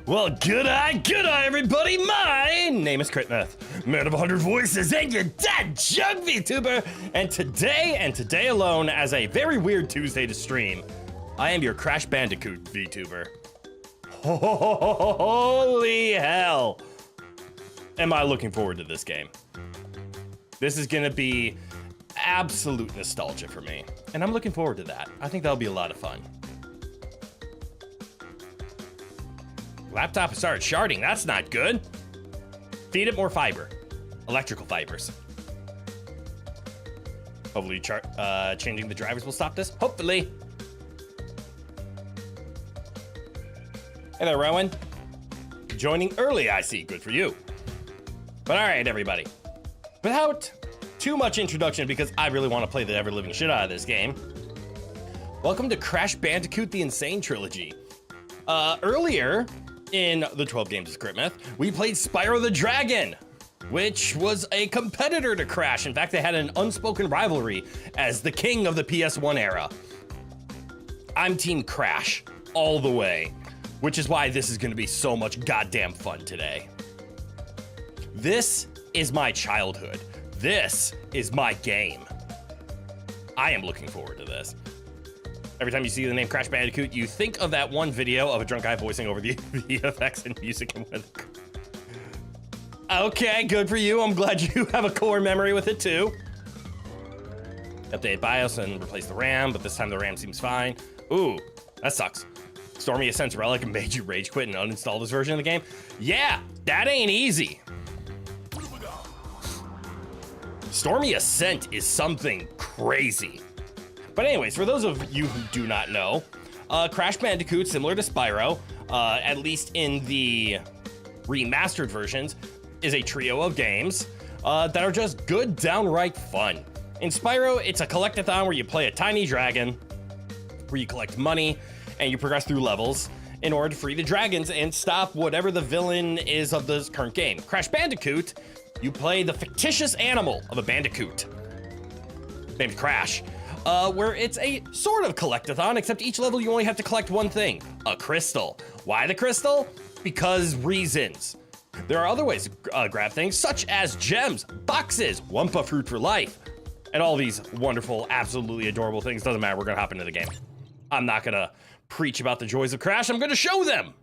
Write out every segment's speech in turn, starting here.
Well, good-eye, everybody. My name is Mith, man of 100 voices, and your dead jug VTuber. And today alone, as a very weird Tuesday to stream, I am your Crash Bandicoot VTuber. Holy hell. Am I looking forward to this game. This is gonna be absolute nostalgia for me, and I'm looking forward to that. I think that'll be a lot of fun. Laptop started sharding, that's not good. Feed it more fiber. Electrical fibers. Hopefully changing the drivers will stop this, hopefully. Hey there, Rowan. Joining early, I see, good for you. But all right, everybody. Without too much introduction, because I really want to play the ever-living shit out of this game, welcome to Crash Bandicoot the Insane Trilogy. Earlier, in the 12 games of Script Myth, we played Spyro the Dragon, which was a competitor to Crash. In fact, they had an unspoken rivalry as the king of the PS1 era. I'm Team Crash all the way, which is why this is gonna be so much goddamn fun today. This is my childhood. This is my game. I am looking forward to this. Every time you see the name Crash Bandicoot, you think of that one video of a drunk guy voicing over the effects and music and with. Okay, good for you. I'm glad you have a core memory with it too. Update BIOS and replace the RAM, but this time the RAM seems fine. Ooh, that sucks. Stormy Ascent's relic and made you rage quit and uninstall this version of the game. Yeah, that ain't easy. Stormy Ascent is something crazy. But anyways, for those of you who do not know, Crash Bandicoot, similar to Spyro, at least in the remastered versions, is a trio of games that are just good, downright fun. In Spyro, it's a collectathon where you play a tiny dragon, where you collect money, and you progress through levels in order to free the dragons and stop whatever the villain is of this current game. Crash Bandicoot, you play the fictitious animal of a bandicoot, named Crash. Where it's a sort of collectathon, except each level you only have to collect one thing, a crystal. Why the crystal? Because reasons. There are other ways to grab things, such as gems, boxes, Wumpa Fruit for life, and all these wonderful, absolutely adorable things. Doesn't matter, we're gonna hop into the game. I'm not gonna preach about the joys of Crash, I'm gonna show them.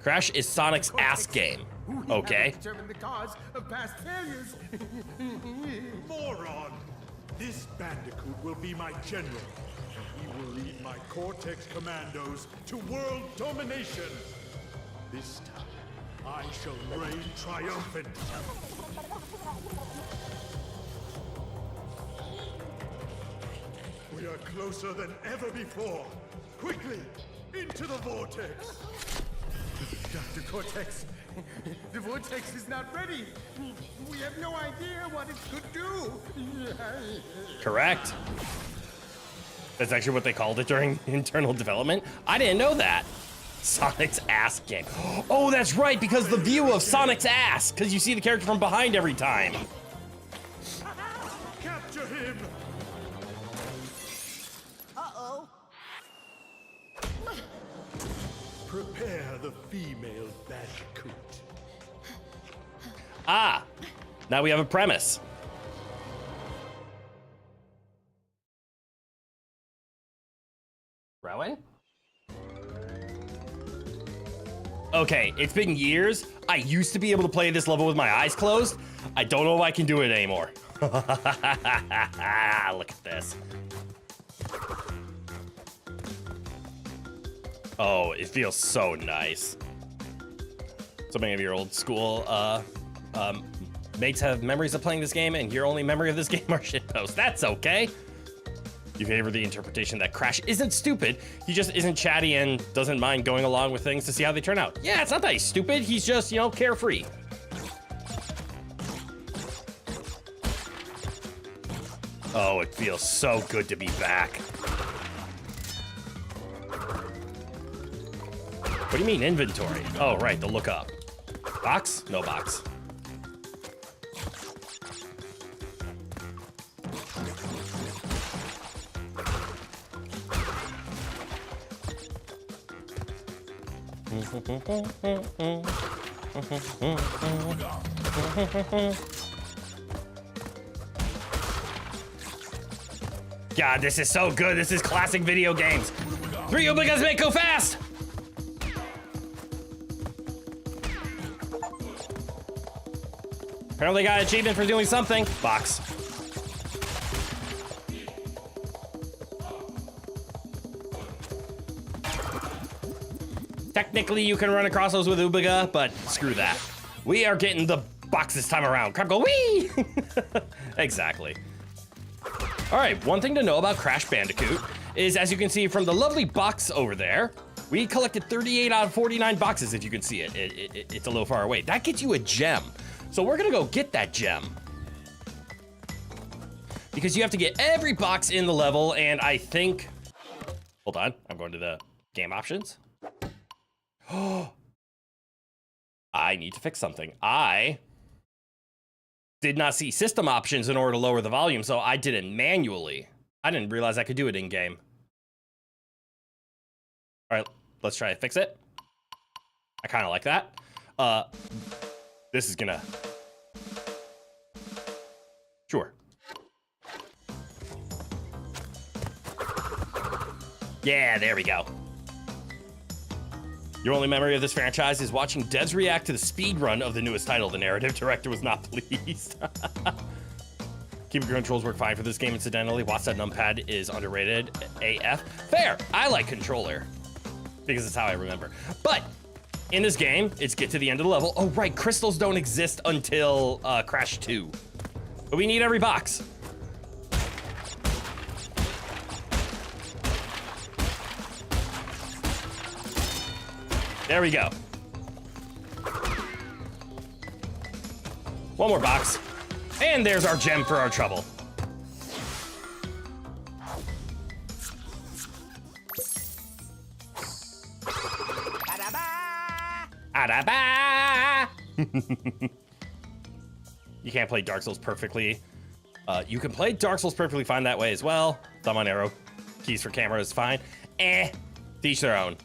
Crash is Sonic's ass game. Okay. Determine the cause of past failures. Moron! This Bandicoot will be my general. He will lead my Cortex commandos to world domination. This time, I shall reign triumphant. We are closer than ever before. Quickly, into the vortex. Dr. Cortex, the vortex is not ready. We have no idea what it could do. Correct. That's actually what they called it during internal development. I didn't know that. Sonic's ass game. Oh, that's right, because the view of Sonic's ass, because you see the character from behind every time. Capture him! Uh-oh. Prepare the female Bandicoot. Ah, now we have a premise. Rowan? Okay, it's been years. I used to be able to play this level with my eyes closed. I don't know if I can do it anymore. Look at this. Oh, it feels so nice. So many of your old school mates have memories of playing this game, and your only memory of this game are shitposts. That's okay. You favor the interpretation that Crash isn't stupid. He just isn't chatty and doesn't mind going along with things to see how they turn out. Yeah, it's not that he's stupid. He's just, you know, carefree. Oh, it feels so good to be back. What do you mean inventory? Oh, right, the look up. Box? No box. God, this is so good. This is classic video games. 3 Ubigas make go fast. Apparently got an achievement for doing something. Box. Technically, you can run across those with Ubiga, but screw that. We are getting the box this time around. Crab go, wee! Exactly. All right, one thing to know about Crash Bandicoot is, as you can see from the lovely box over there, we collected 38 out of 49 boxes, if you can see it. It's a little far away. That gets you a gem. So we're gonna go get that gem. Because you have to get every box in the level, and I think... Hold on, I'm going to the game options. I need to fix something. I did not see system options in order to lower the volume, so I did it manually. I didn't realize I could do it in-game. All right, let's try to fix it. I kind of like that. This is gonna... Sure. Yeah, there we go. Your only memory of this franchise is watching devs react to the speed run of the newest title. The narrative director was not pleased. Keeping controls work fine for this game, incidentally. Watch that numpad is underrated AF. Fair, I like controller because it's how I remember. But in this game, it's get to the end of the level. Oh right, crystals don't exist until Crash 2. But we need every box. There we go. One more box. And there's our gem for our trouble. Adaba! You can't play Dark Souls perfectly. You can play Dark Souls perfectly fine that way as well. Thumb on arrow. Keys for camera is fine. To each their own.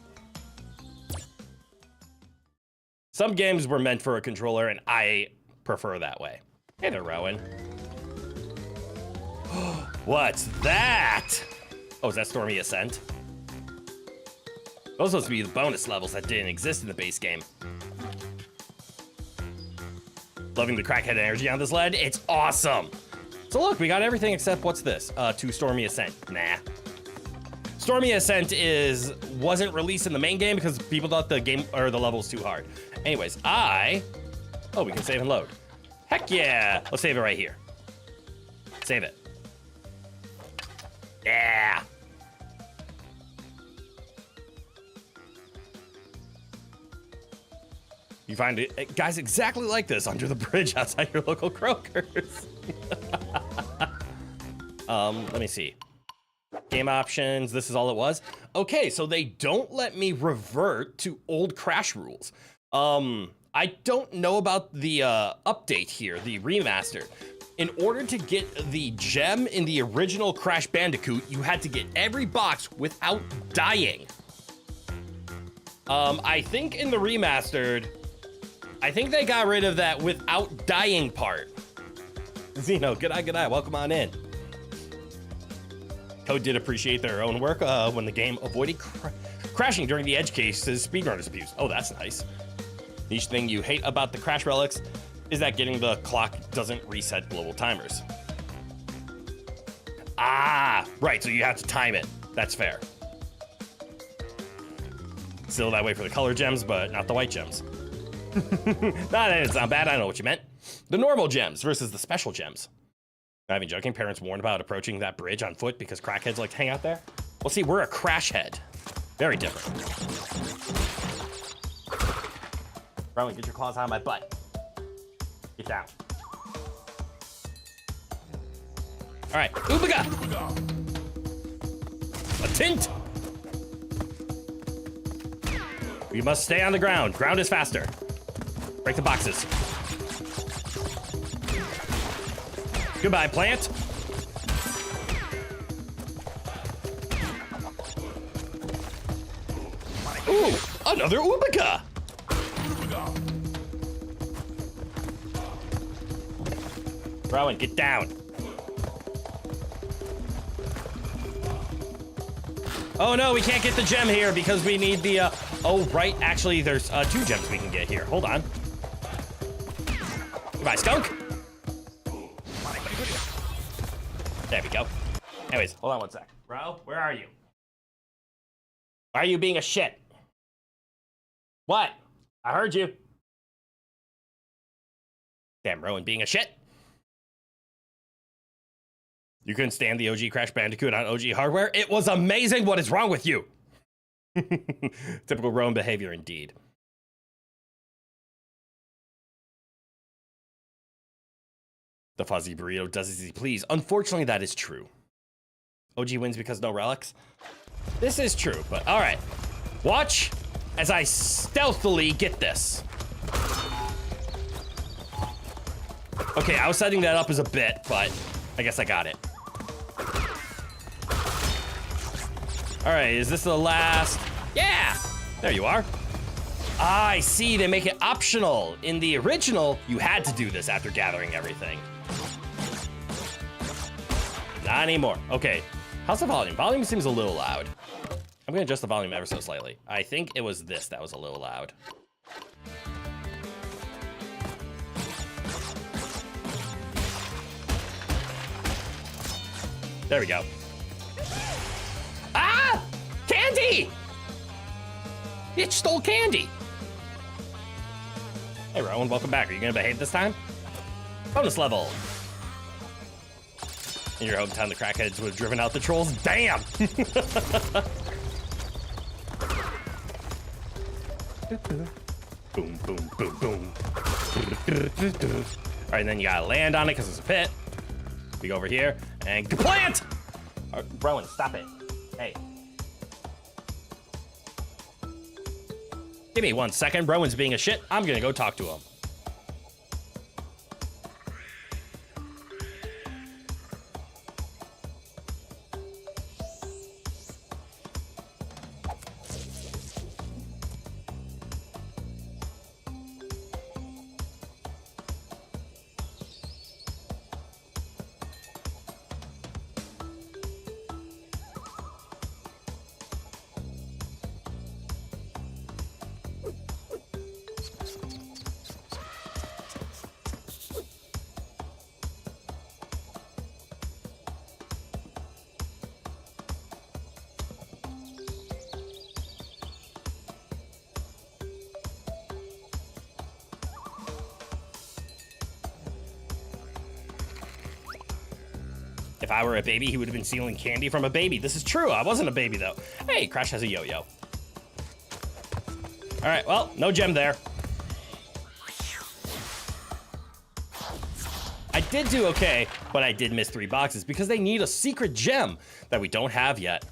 Some games were meant for a controller, and I prefer that way. Hey there, Rowan. What's that? Oh, is that Stormy Ascent? Those are supposed to be the bonus levels that didn't exist in the base game. Loving the crackhead energy on this lead. It's awesome. So look, we got everything except what's this? To Stormy Ascent. Nah. Stormy Ascent wasn't released in the main game because people thought the game or the level was too hard. Anyways, oh, we can save and load. Heck yeah! Let's save it right here. Save it. Yeah! You find it, guys, exactly like this under the bridge outside your local Kroger's. Let me see. Game options, this is all it was. Okay, so they don't let me revert to old Crash rules. I don't know about the update here, the remaster. In order to get the gem in the original Crash Bandicoot, you had to get every box without dying. I think in the remastered, I think they got rid of that without dying part. Zeno, good eye, welcome on in. Code did appreciate their own work when the game avoided crashing during the edge cases speedrunners abuse. Oh, that's nice. Each thing you hate about the Crash relics is that getting the clock doesn't reset global timers. Ah, right, so you have to time it. That's fair. Still that way for the color gems, but not the white gems. It's not bad, I know what you meant. The normal gems versus the special gems. I'm not even joking, parents warned about approaching that bridge on foot because crackheads like to hang out there. Well, see, we're a crash head. Very different. Rowan, get your claws out of my butt. Get down. All right, Ubiga! A tint! We must stay on the ground. Ground is faster. Break the boxes. Goodbye, plant. Ooh, another Ubiga! Rowan, get down. Oh no, we can't get the gem here because we need the, oh right, actually there's 2 gems we can get here. Hold on. Goodbye, skunk. There we go. Anyways, hold on one sec. Bro, where are you? Why are you being a shit? What? I heard you. Damn, Rowan being a shit. You couldn't stand the OG Crash Bandicoot on OG hardware? It was amazing. What is wrong with you? Typical Rowan behavior indeed. The fuzzy burrito does as he please. Unfortunately, that is true. OG wins because no relics. This is true, but all right. Watch as I stealthily get this. Okay, I was setting that up as a bit, but I guess I got it. All right, is this the last? Yeah, there you are. Ah, I see, they make it optional. In the original, you had to do this after gathering everything. Not anymore. Okay, how's the volume? Volume seems a little loud. I'm gonna adjust the volume ever so slightly. I think it was this that was a little loud. There we go. Ah! Candy! Bitch stole candy! Hey, Rowan, welcome back. Are you gonna behave this time? Bonus level. In your hometown, the crackheads would have driven out the trolls. Damn! Boom, boom, boom, boom. All right, and then you gotta land on it because it's a pit. We go over here and plant! Rowan, stop it. Hey. Give me 1 second. Rowan's being a shit. I'm gonna go talk to him. If I were a baby, he would have been stealing candy from a baby. This is true. I wasn't a baby, though. Hey, Crash has a yo-yo. All right, well, no gem there. I did do okay, but I did miss 3 boxes because they need a secret gem that we don't have yet.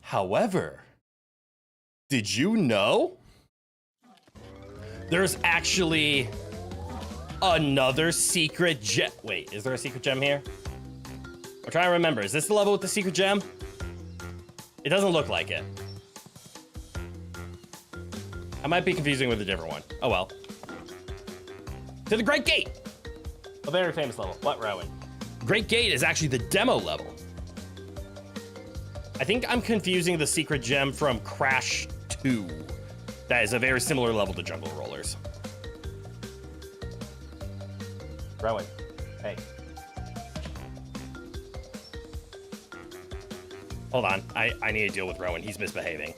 However, did you know there's actually another secret gem? Wait, is there a secret gem here? I'm trying to remember. Is this the level with the secret gem? It doesn't look like it. I might be confusing with a different one. Oh well. To the Great Gate! A very famous level. What, Rowan? Great Gate is actually the demo level. I think I'm confusing the secret gem from Crash 2. That is a very similar level to Jungle Rollers. Rowan, hey. Hold on, I need to deal with Rowan. He's misbehaving.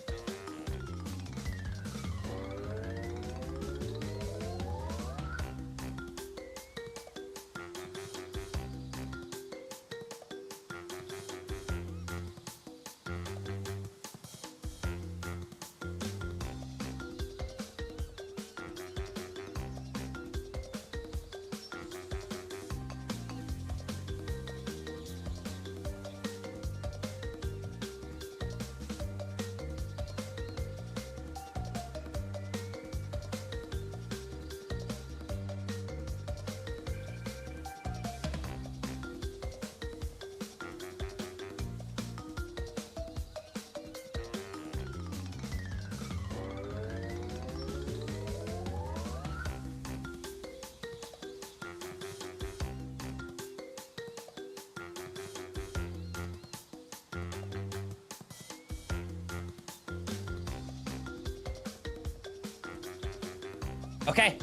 Okay.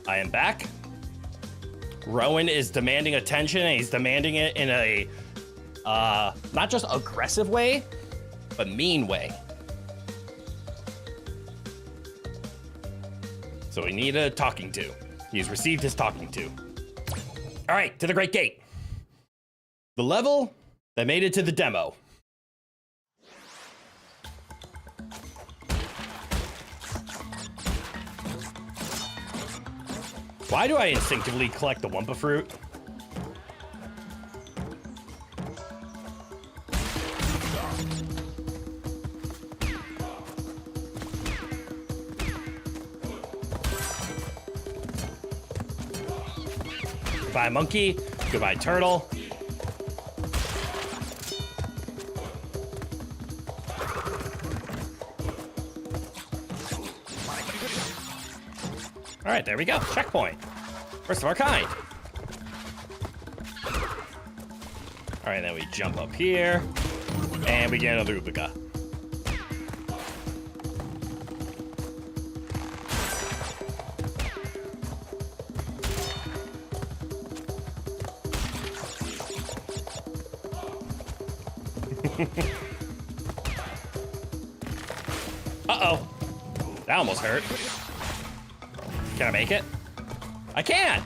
I am back. Rowan is demanding attention, and he's demanding it in a, not just aggressive way, but mean way. So we need a talking to. He's received his talking to. All right, to the Great Gate. The level that made it to the demo. Why do I instinctively collect the Wumpa fruit? Goodbye, monkey. Goodbye, turtle. All right, there we go. Checkpoint. First of our kind. All right, then we jump up here, and we get another Ubica. Uh-oh. That almost hurt. Can I make it? I can!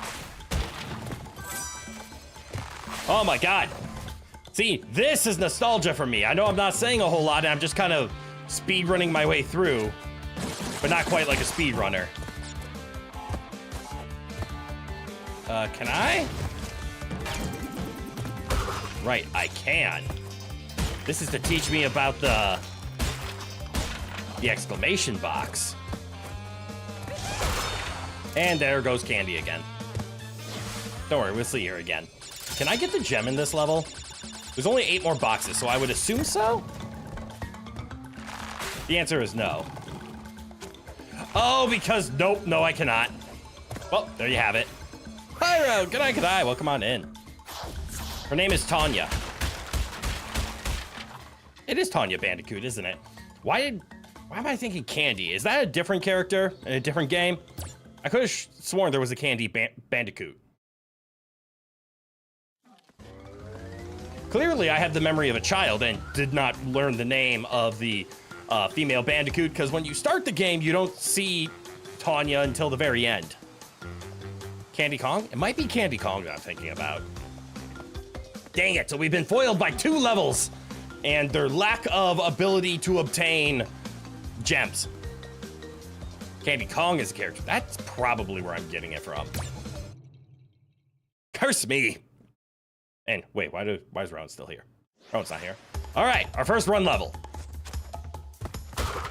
Oh my god. See, this is nostalgia for me. I know I'm not saying a whole lot, and I'm just kind of speedrunning my way through, but not quite like a speedrunner. Can I? Right, I can. This is to teach me about the exclamation box. And there goes Candy again. Don't worry, we'll see her again. Can I get the gem in this level? There's only 8 more boxes, so I would assume so? The answer is no. Oh, because nope, no, I cannot. Well, there you have it. Hi, Road. Good night. Welcome on in. Her name is Tanya. It is Tanya Bandicoot, isn't it? Why am I thinking Candy? Is that a different character in a different game? I could have sworn there was a Candy Bandicoot. Clearly, I have the memory of a child and did not learn the name of the female Bandicoot, because when you start the game, you don't see Tanya until the very end. Candy Kong? It might be Candy Kong that I'm thinking about. Dang it, so we've been foiled by 2 levels and their lack of ability to obtain gems. Candy Kong is a character. That's probably where I'm getting it from. Curse me. And wait, why is Rowan still here? Rowan's not here. All right, our first run level.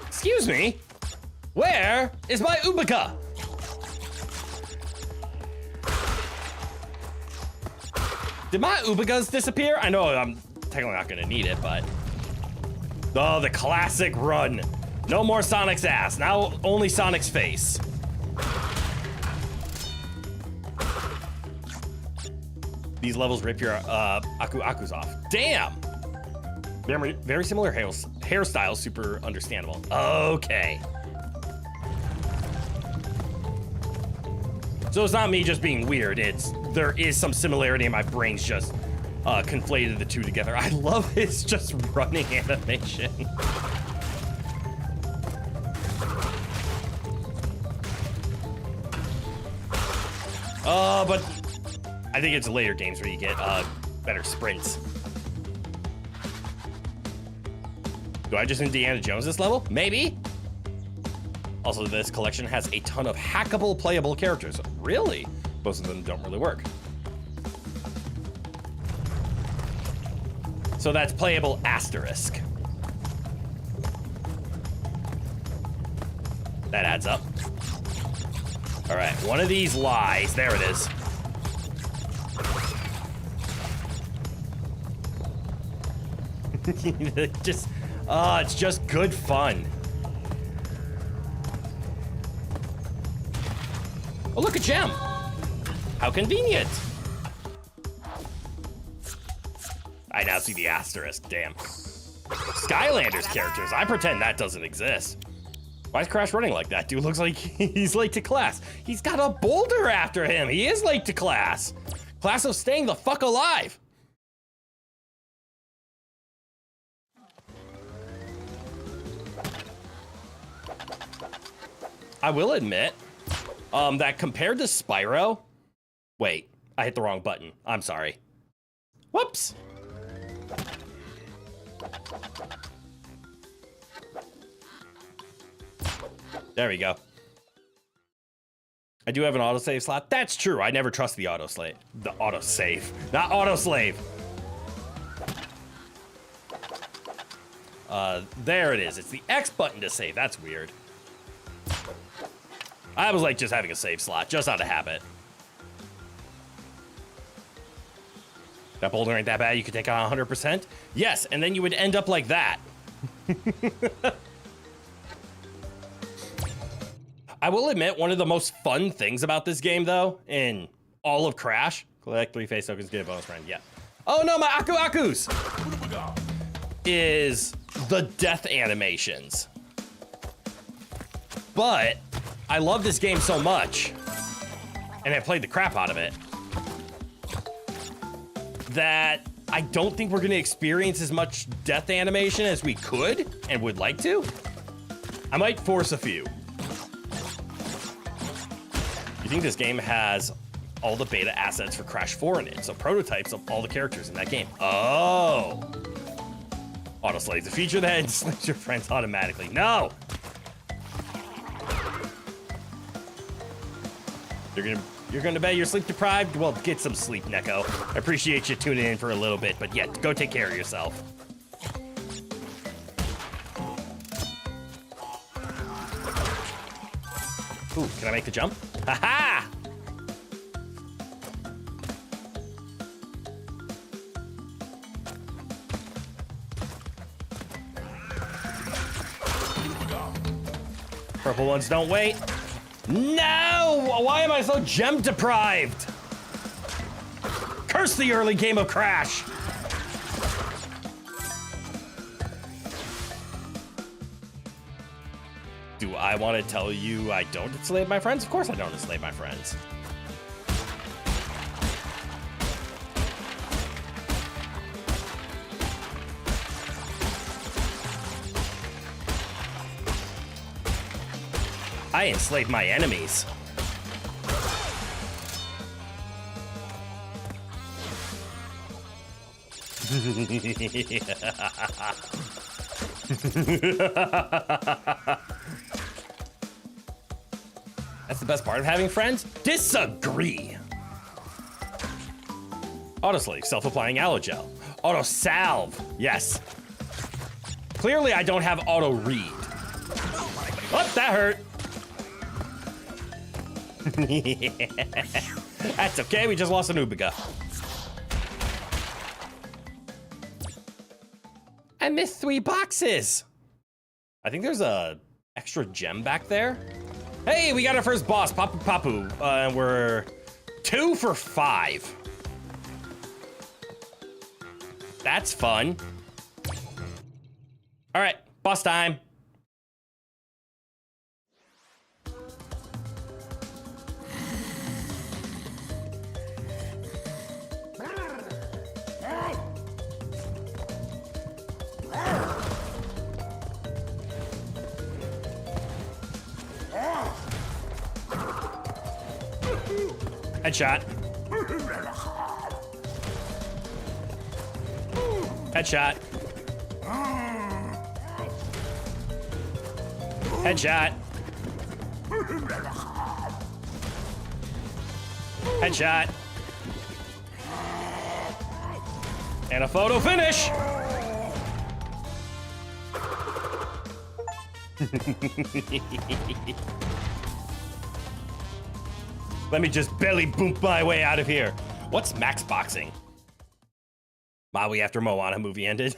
Excuse me? Where is my Ubica? Did my Ubicas disappear? I know I'm technically not gonna need it, but... Oh, the classic run. No more Sonic's ass, now only Sonic's face. These levels rip your Akus off. Damn! Very similar hairstyles, super understandable. Okay. So it's not me just being weird, there is some similarity and my brain's just conflated the two together. I love his just running animation. But I think it's later games where you get better sprints. Do I just Indiana Jones this level? Maybe. Also, this collection has a ton of hackable playable characters. Really? Most of them don't really work. So that's playable asterisk. That adds up. All right, one of these lies. There it is. It's just good fun. Oh, look, a gem. How convenient. I now see the asterisk, damn. Skylanders characters, I pretend that doesn't exist. Why is Crash running like that? Dude looks like he's late to class. He's got a boulder after him. He is late to class. Class of staying the fuck alive. I will admit that compared to Spyro, wait, I hit the wrong button. I'm sorry. Whoops. There we go. I do have an autosave slot. That's true. I never trust the autosave. The autosave, not autoslave. There it is. It's the X button to save. That's weird. I was like just having a save slot, just out of habit. That boulder ain't that bad. You could take on 100%. Yes, and then you would end up like that. I will admit, one of the most fun things about this game, though, in all of Crash, collect 3 face tokens, get a bonus friend. Yeah. Oh no, my Aku Akus! Is the death animations. But I love this game so much, and I played the crap out of it, that I don't think we're gonna experience as much death animation as we could and would like to. I might force a few. You think this game has all the beta assets for Crash 4 in it, so prototypes of all the characters in that game. Oh. Autoslave, the feature that enslaves your friends automatically. No! You're gonna bet you're sleep deprived? Well, get some sleep, Neko. I appreciate you tuning in for a little bit, but yeah, go take care of yourself. Ooh, can I make the jump? Ha-ha! Purple ones don't wait. No! Why am I so gem deprived? Curse the early game of Crash! Do I want to tell you I don't enslave my friends? Of course I don't enslave my friends. I enslave my enemies. That's the best part of having friends? Disagree. Autoslave, self-applying allogel. Auto salve, yes. Clearly I don't have auto read. Oh, that hurt. That's okay, we just lost an Ubiga. I missed 3 boxes. I think there's a extra gem back there. Hey, we got our first boss, Papu Papu, and we're 2 for 5. That's fun. All right, boss time. Headshot. Headshot. Headshot. Headshot. And a photo finish. Let me just belly boom my way out of here. What's max boxing? Maui after Moana movie ended.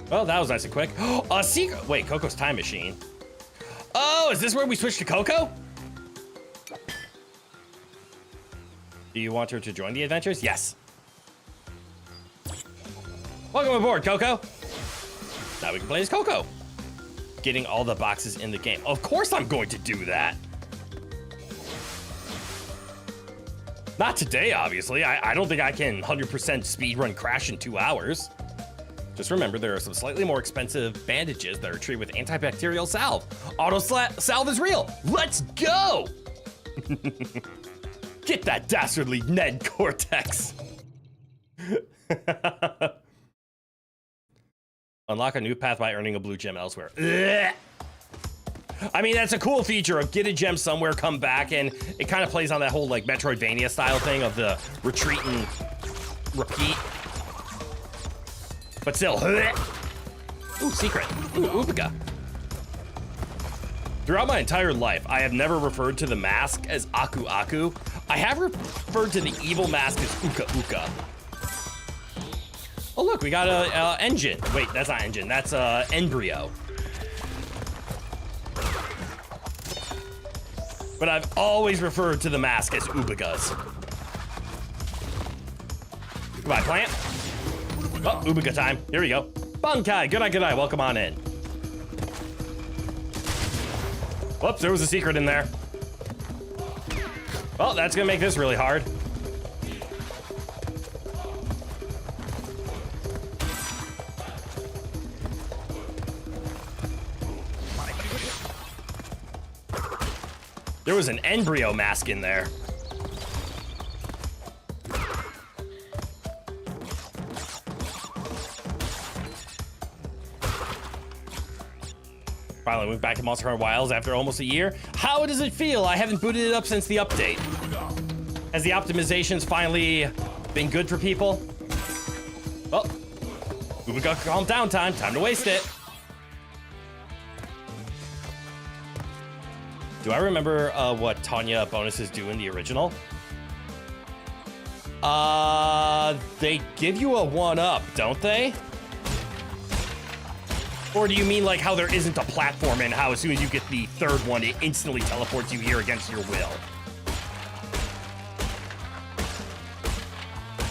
Well, that was nice and quick. A secret. Wait, Coco's time machine. Oh, is this where we switch to Coco? Do you want her to join the adventures? Yes. Welcome aboard, Coco. Now we can play as Coco. getting all the boxes in the game. Of course I'm going to do that. Not today, obviously. I don't think I can 100% speedrun Crash in 2 hours. Just remember, there are some slightly more expensive bandages that are treated with antibacterial salve. Auto salve is real. Let's go! Get that dastardly Ned Cortex. Unlock a new path by earning a blue gem elsewhere. Ugh. I mean, that's a cool feature of get a gem somewhere, come back, and it kind of plays on that whole like Metroidvania style thing of the retreat and repeat. But still, ooh, secret, ooh, Ubica. Throughout my entire life, I have never referred to the mask as Aku Aku. I have referred to the evil mask as Uka Uka. Oh look, we got a engine. Wait, that's not engine, that's embryo. But I've always referred to the mask as Ubigas. Goodbye, plant. Oh, Ubica time. Here we go. Bunkai, good eye, welcome on in. Whoops, there was a secret in there. Well, that's gonna make this really hard. There was an embryo mask in there. Finally moved back to Monster Hunter Wilds after almost a year. How does it feel? I haven't booted it up since the update. Has the optimizations finally been good for people? Well, we got calm down time. Time to waste it. Do I remember what Tanya bonuses do in the original? They give you a 1-up, don't they? Or do you mean like how there isn't a platform and how as soon as you get the third one, it instantly teleports you here against your will?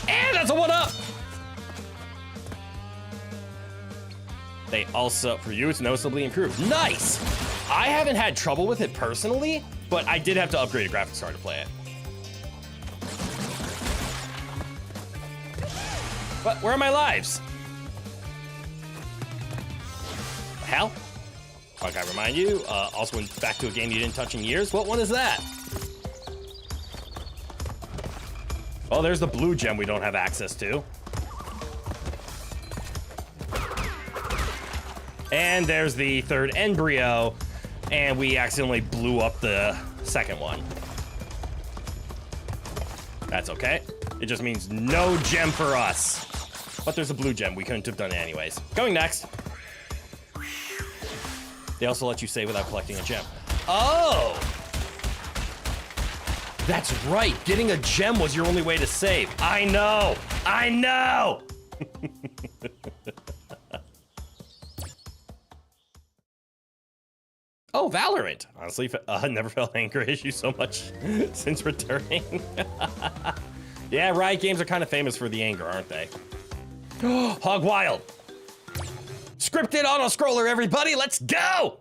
And that's a 1-up! They also, for you, it's noticeably improved. Nice! I haven't had trouble with it personally, but I did have to upgrade a graphics card to play it. But where are my lives? The hell? Like I remind you, also went back to a game you didn't touch in years. What one is that? Oh, there's the blue gem we don't have access to. And there's the third embryo, and we accidentally blew up the second one. That's okay. It just means no gem for us. But there's a blue gem. We couldn't have done it anyways. Going next. They also let you save without collecting a gem. Oh! That's right. Getting a gem was your only way to save. I know. I know! Oh, Valorant. Honestly, never felt anger issue so much since returning. Yeah, Riot Games are kind of famous for the anger, aren't they? Hog Wild. Scripted auto-scroller, everybody. Let's go!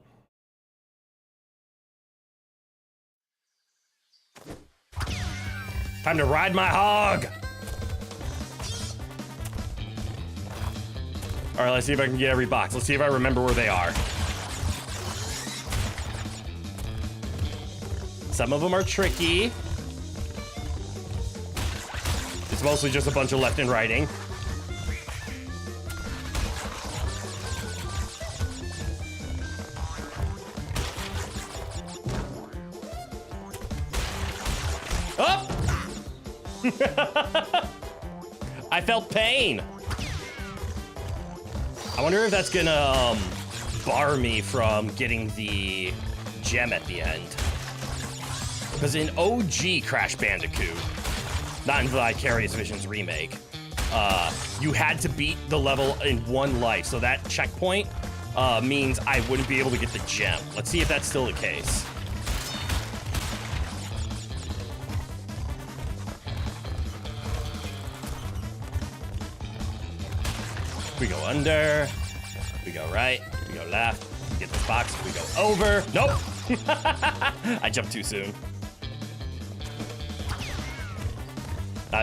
Time to ride my hog. All right, let's see if I can get every box. Let's see if I remember where they are. Some of them are tricky. It's mostly just a bunch of left and righting. Oh! I felt pain. I wonder if that's gonna bar me from getting the gem at the end. Because in OG Crash Bandicoot, not in Vicarious Visions remake, you had to beat the level in 1 life. So that checkpoint means I wouldn't be able to get the gem. Let's see if that's still the case. We go under, we go right, we go left. Get this box. We go over. Nope. I jumped too soon.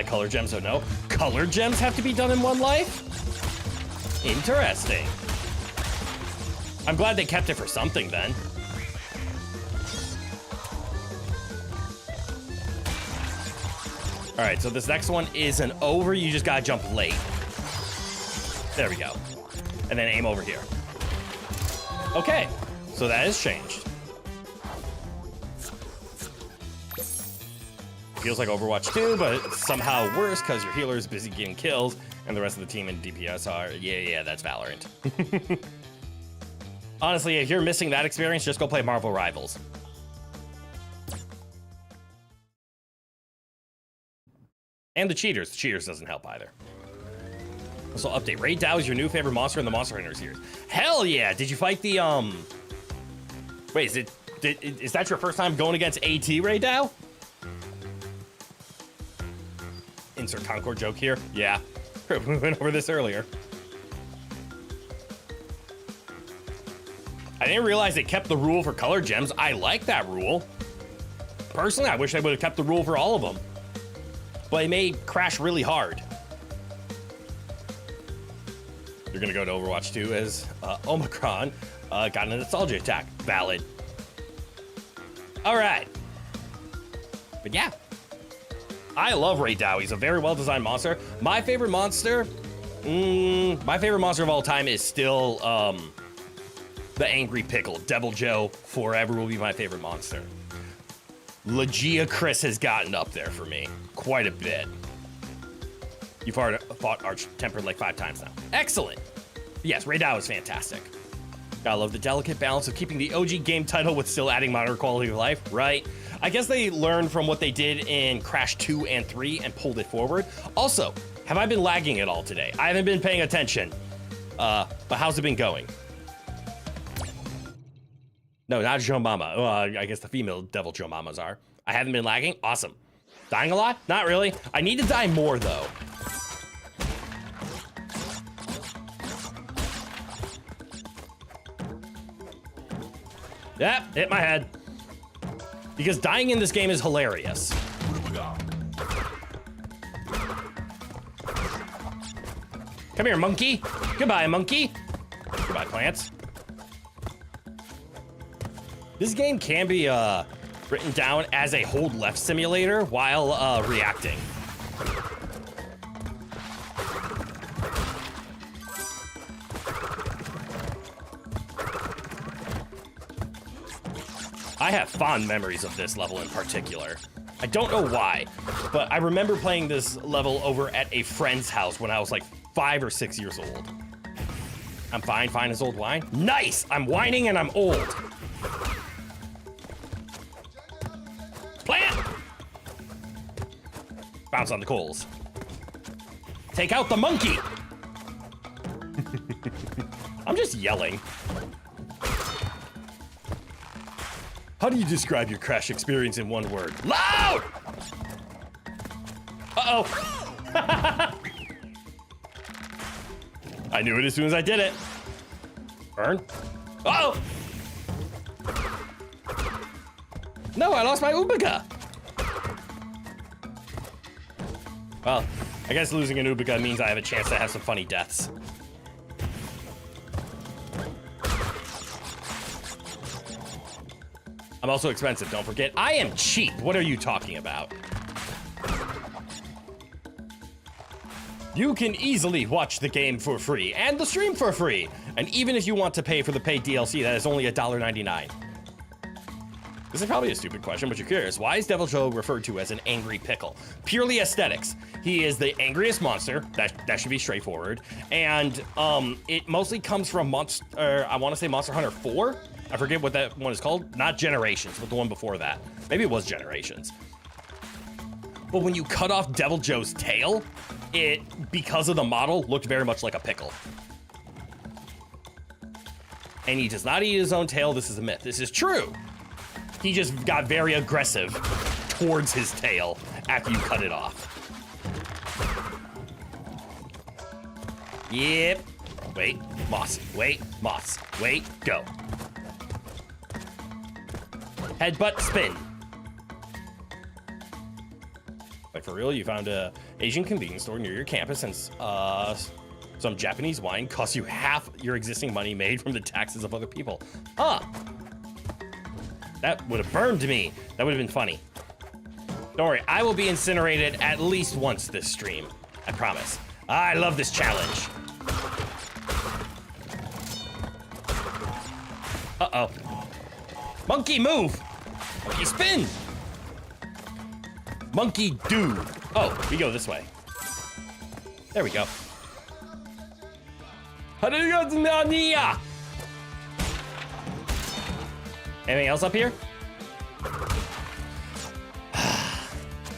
Color gems, oh no. Color gems have to be done in one life? Interesting. I'm glad they kept it for something then. All right, so this next one is an over. You just gotta jump late. There we go. And then aim over here. Okay, so that has changed. Feels like Overwatch 2, but it's somehow worse because your healer is busy getting kills and the rest of the team in DPS are, yeah, that's Valorant. Honestly, if you're missing that experience, just go play Marvel Rivals. And the cheaters. The cheaters doesn't help either. Also, update. Raid Dow is your new favorite monster in the Monster Hunter series. Hell yeah! Did you fight the, Wait, is that your first time going against AT Raid Dow? Insert Concord joke here. Yeah, we went over this earlier. I didn't realize they kept the rule for color gems. I like that rule. Personally, I wish they would have kept the rule for all of them. But it made Crash really hard. You're gonna go to Overwatch 2 as Omicron. Got a nostalgia attack. Valid. All right. But yeah. I love Raid Dow. He's a very well-designed monster. My favorite monster of all time is still the Angry Pickle. Devil Joe forever will be my favorite monster. Legia Chris has gotten up there for me quite a bit. You've fought Arch Tempered like 5 times now. Excellent. Yes, Raid Dow is fantastic. Gotta love the delicate balance of keeping the OG game title with still adding modern quality of life, right? I guess they learned from what they did in Crash 2 and 3 and pulled it forward. Also, have I been lagging at all today? I haven't been paying attention. But how's it been going? No, not Joe Mama. I guess the female Devil Joe Mamas are. I haven't been lagging. Awesome. Dying a lot? Not really. I need to die more, though. Yep, hit my head. Because dying in this game is hilarious. Come here, monkey. Goodbye, monkey. Goodbye, plants. This game can be written down as a hold left simulator while reacting. I have fond memories of this level in particular. I don't know why, but I remember playing this level over at a friend's house when I was like 5 or 6 years old. I'm fine as old wine. Nice! I'm whining and I'm old. Plant! Bounce on the coals. Take out the monkey! I'm just yelling. How do you describe your Crash experience in one word? Loud! Uh-oh. I knew it as soon as I did it. Burn. Uh-oh! No, I lost my Ubica. Well, I guess losing an Ubica means I have a chance to have some funny deaths. I'm also expensive, don't forget. I am cheap. What are you talking about? You can easily watch the game for free and the stream for free. And even if you want to pay for the paid DLC, that is only $1.99. This is probably a stupid question, but you're curious. Why is Devil Joe referred to as an angry pickle? Purely aesthetics. He is the angriest monster. That should be straightforward. And it mostly comes from I want to say Monster Hunter 4. I forget what that one is called. Not Generations, but the one before that. Maybe it was Generations. But when you cut off Devil Joe's tail, it, because of the model, looked very much like a pickle. And he does not eat his own tail. This is a myth. This is true. He just got very aggressive towards his tail after you cut it off. Yep. Wait, moss. Wait, moss. Wait, go. Headbutt spin. Like for real, you found a Asian convenience store near your campus and some Japanese wine costs you half your existing money made from the taxes of other people. Huh. That would have burned me. That would have been funny. Don't worry, I will be incinerated at least once this stream. I promise. I love this challenge. Uh-oh. Monkey move! Monkey spin! Monkey do. Oh, we go this way. There we go. Anything else up here?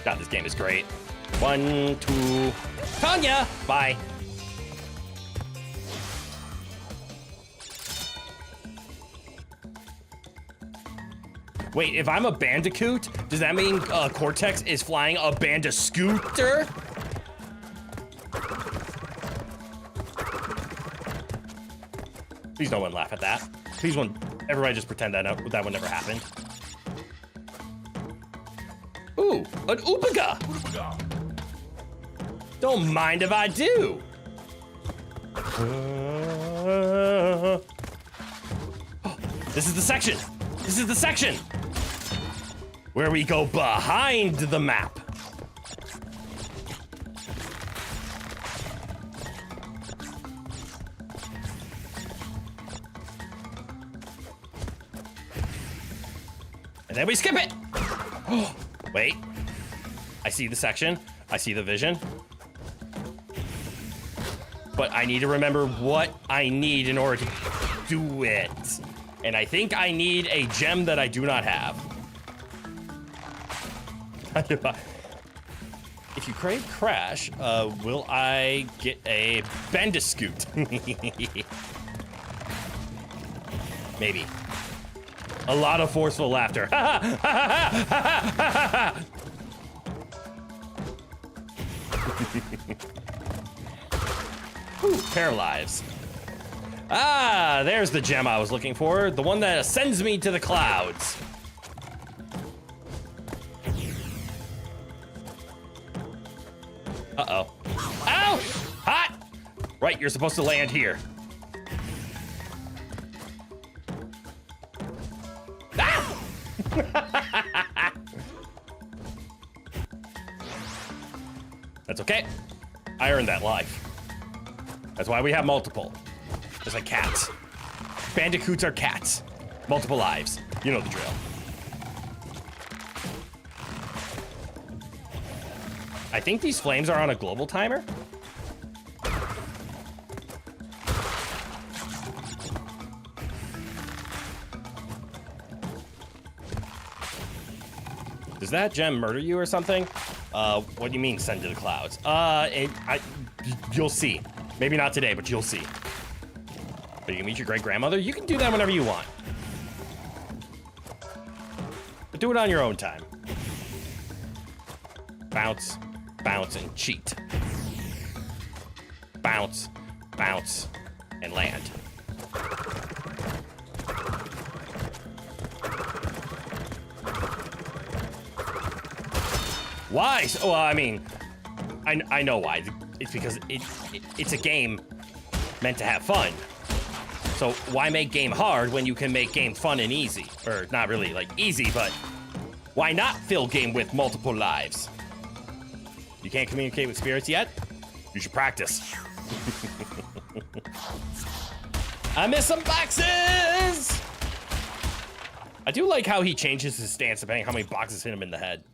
God, this game is great. 1, 2, Tanya! Bye. Wait, if I'm a Bandicoot, does that mean Cortex is flying a Bandiscooter? Please no one laugh at that. Please everybody just pretend that that one never happened. Ooh, an Oopaga! Don't mind if I do. This is the section. This is the section where we go behind the map. And then we skip it. Wait, I see the section. I see the vision. But I need to remember what I need in order to do it. And I think I need a gem that I do not have. If you crave Crash, will I get a Bandicoot? Maybe. A lot of forceful laughter. Whew, pair of lives. Ah, there's the gem I was looking for. The one that sends me to the clouds. Uh-oh. Ow! Hot! Right, you're supposed to land here. Ah! That's okay. I earned that life. That's why we have multiple. Just like cats. Bandicoots are cats. Multiple lives. You know the drill. I think these flames are on a global timer. Does that gem murder you or something? What do you mean send to the clouds? You'll see. Maybe not today, but you'll see. But you can meet your great-grandmother. You can do that whenever you want. But do it on your own time. Bounce, bounce, and cheat. Bounce, bounce, and land. Why? Well, I mean, I know why. It's because it's a game meant to have fun. So why make game hard when you can make game fun and easy? Or not really like easy, but why not fill game with multiple lives? You can't communicate with spirits yet? You should practice. I missed some boxes! I do like how he changes his stance depending on how many boxes hit him in the head.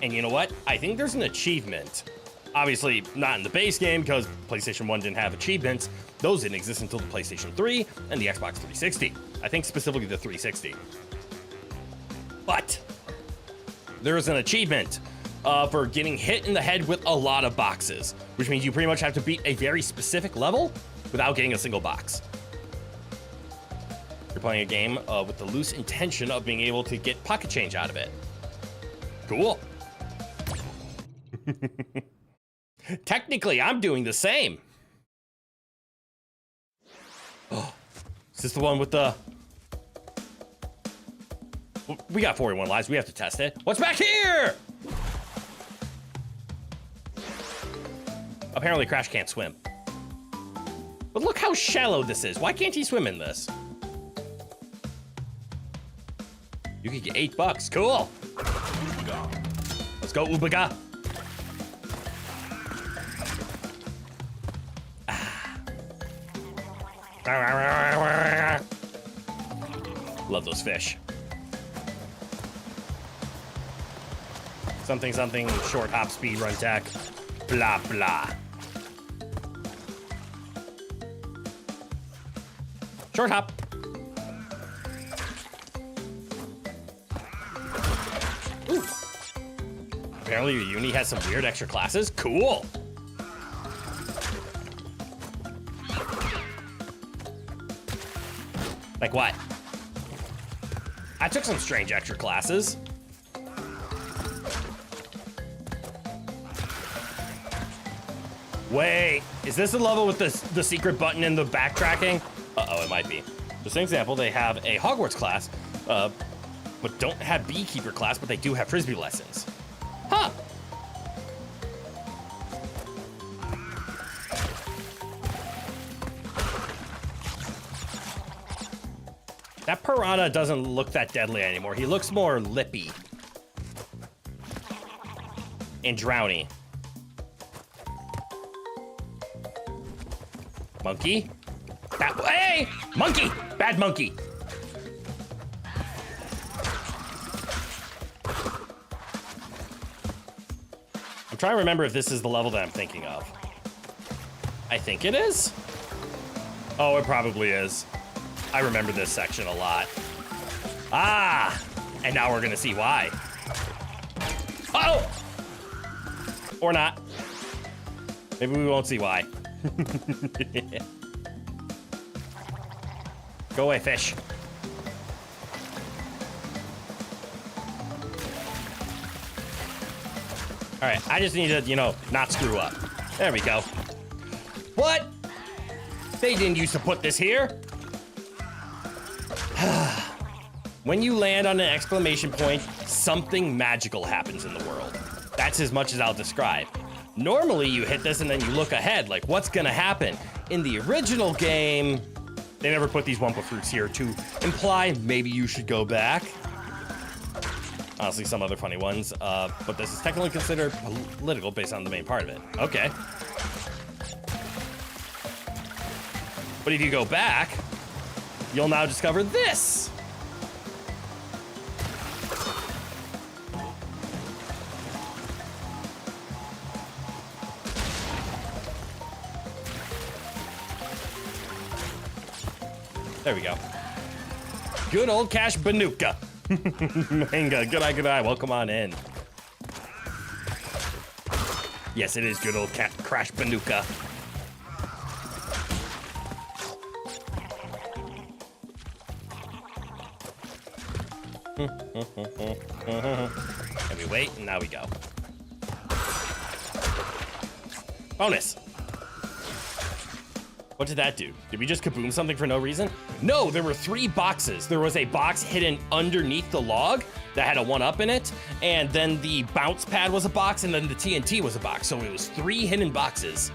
And you know what? I think there's an achievement. Obviously, not in the base game because PlayStation 1 didn't have achievements. Those didn't exist until the PlayStation 3 and the Xbox 360. I think specifically the 360. But there is an achievement for getting hit in the head with a lot of boxes, which means you pretty much have to beat a very specific level without getting a single box. You're playing a game with the loose intention of being able to get pocket change out of it. Cool. Technically, I'm doing the same. Oh, is this the one with the... We got 41 lives. We have to test it. What's back here? Apparently, Crash can't swim. But look how shallow this is. Why can't he swim in this? You could get $8. Cool. Let's go, Ubaga. Love those fish. Something, something, short hop, speed, run, tech, blah, blah. Short hop. Ooh. Apparently your uni has some weird extra classes. Cool. Like what? I took some strange extra classes. Wait, is this the level with the secret button in the backtracking? Uh-oh, it might be. Just an example, they have a Hogwarts class, but don't have Beekeeper class, but they do have Frisbee lessons. Huh. That piranha doesn't look that deadly anymore. He looks more lippy. And drowny. Monkey? Hey! Monkey! Bad monkey! I'm trying to remember if this is the level that I'm thinking of. I think it is? Oh, it probably is. I remember this section a lot. Ah! And now we're gonna see why. Oh! Or not. Maybe we won't see why. Go away, fish. All right, I just need to, you know, not screw up. There we go. What? They didn't used to put this here. When you land on an exclamation point, something magical happens in the world. That's as much as I'll describe. Normally, you hit this and then you look ahead, like what's gonna happen? In the original game, they never put these Wumpa fruits here to imply maybe you should go back. Honestly, some other funny ones, but this is technically considered political based on the main part of it. Okay. But if you go back, you'll now discover this. There we go. Good old Cash Banuka. Manga, good eye, welcome on in. Yes, it is good old Crash Banuka. And we wait, and now we go. Bonus. What did that do? Did we just kaboom something for no reason? No, there were 3 boxes. There was a box hidden underneath the log that had a 1-up in it, and then the bounce pad was a box, and then the TNT was a box. So it was 3 hidden boxes.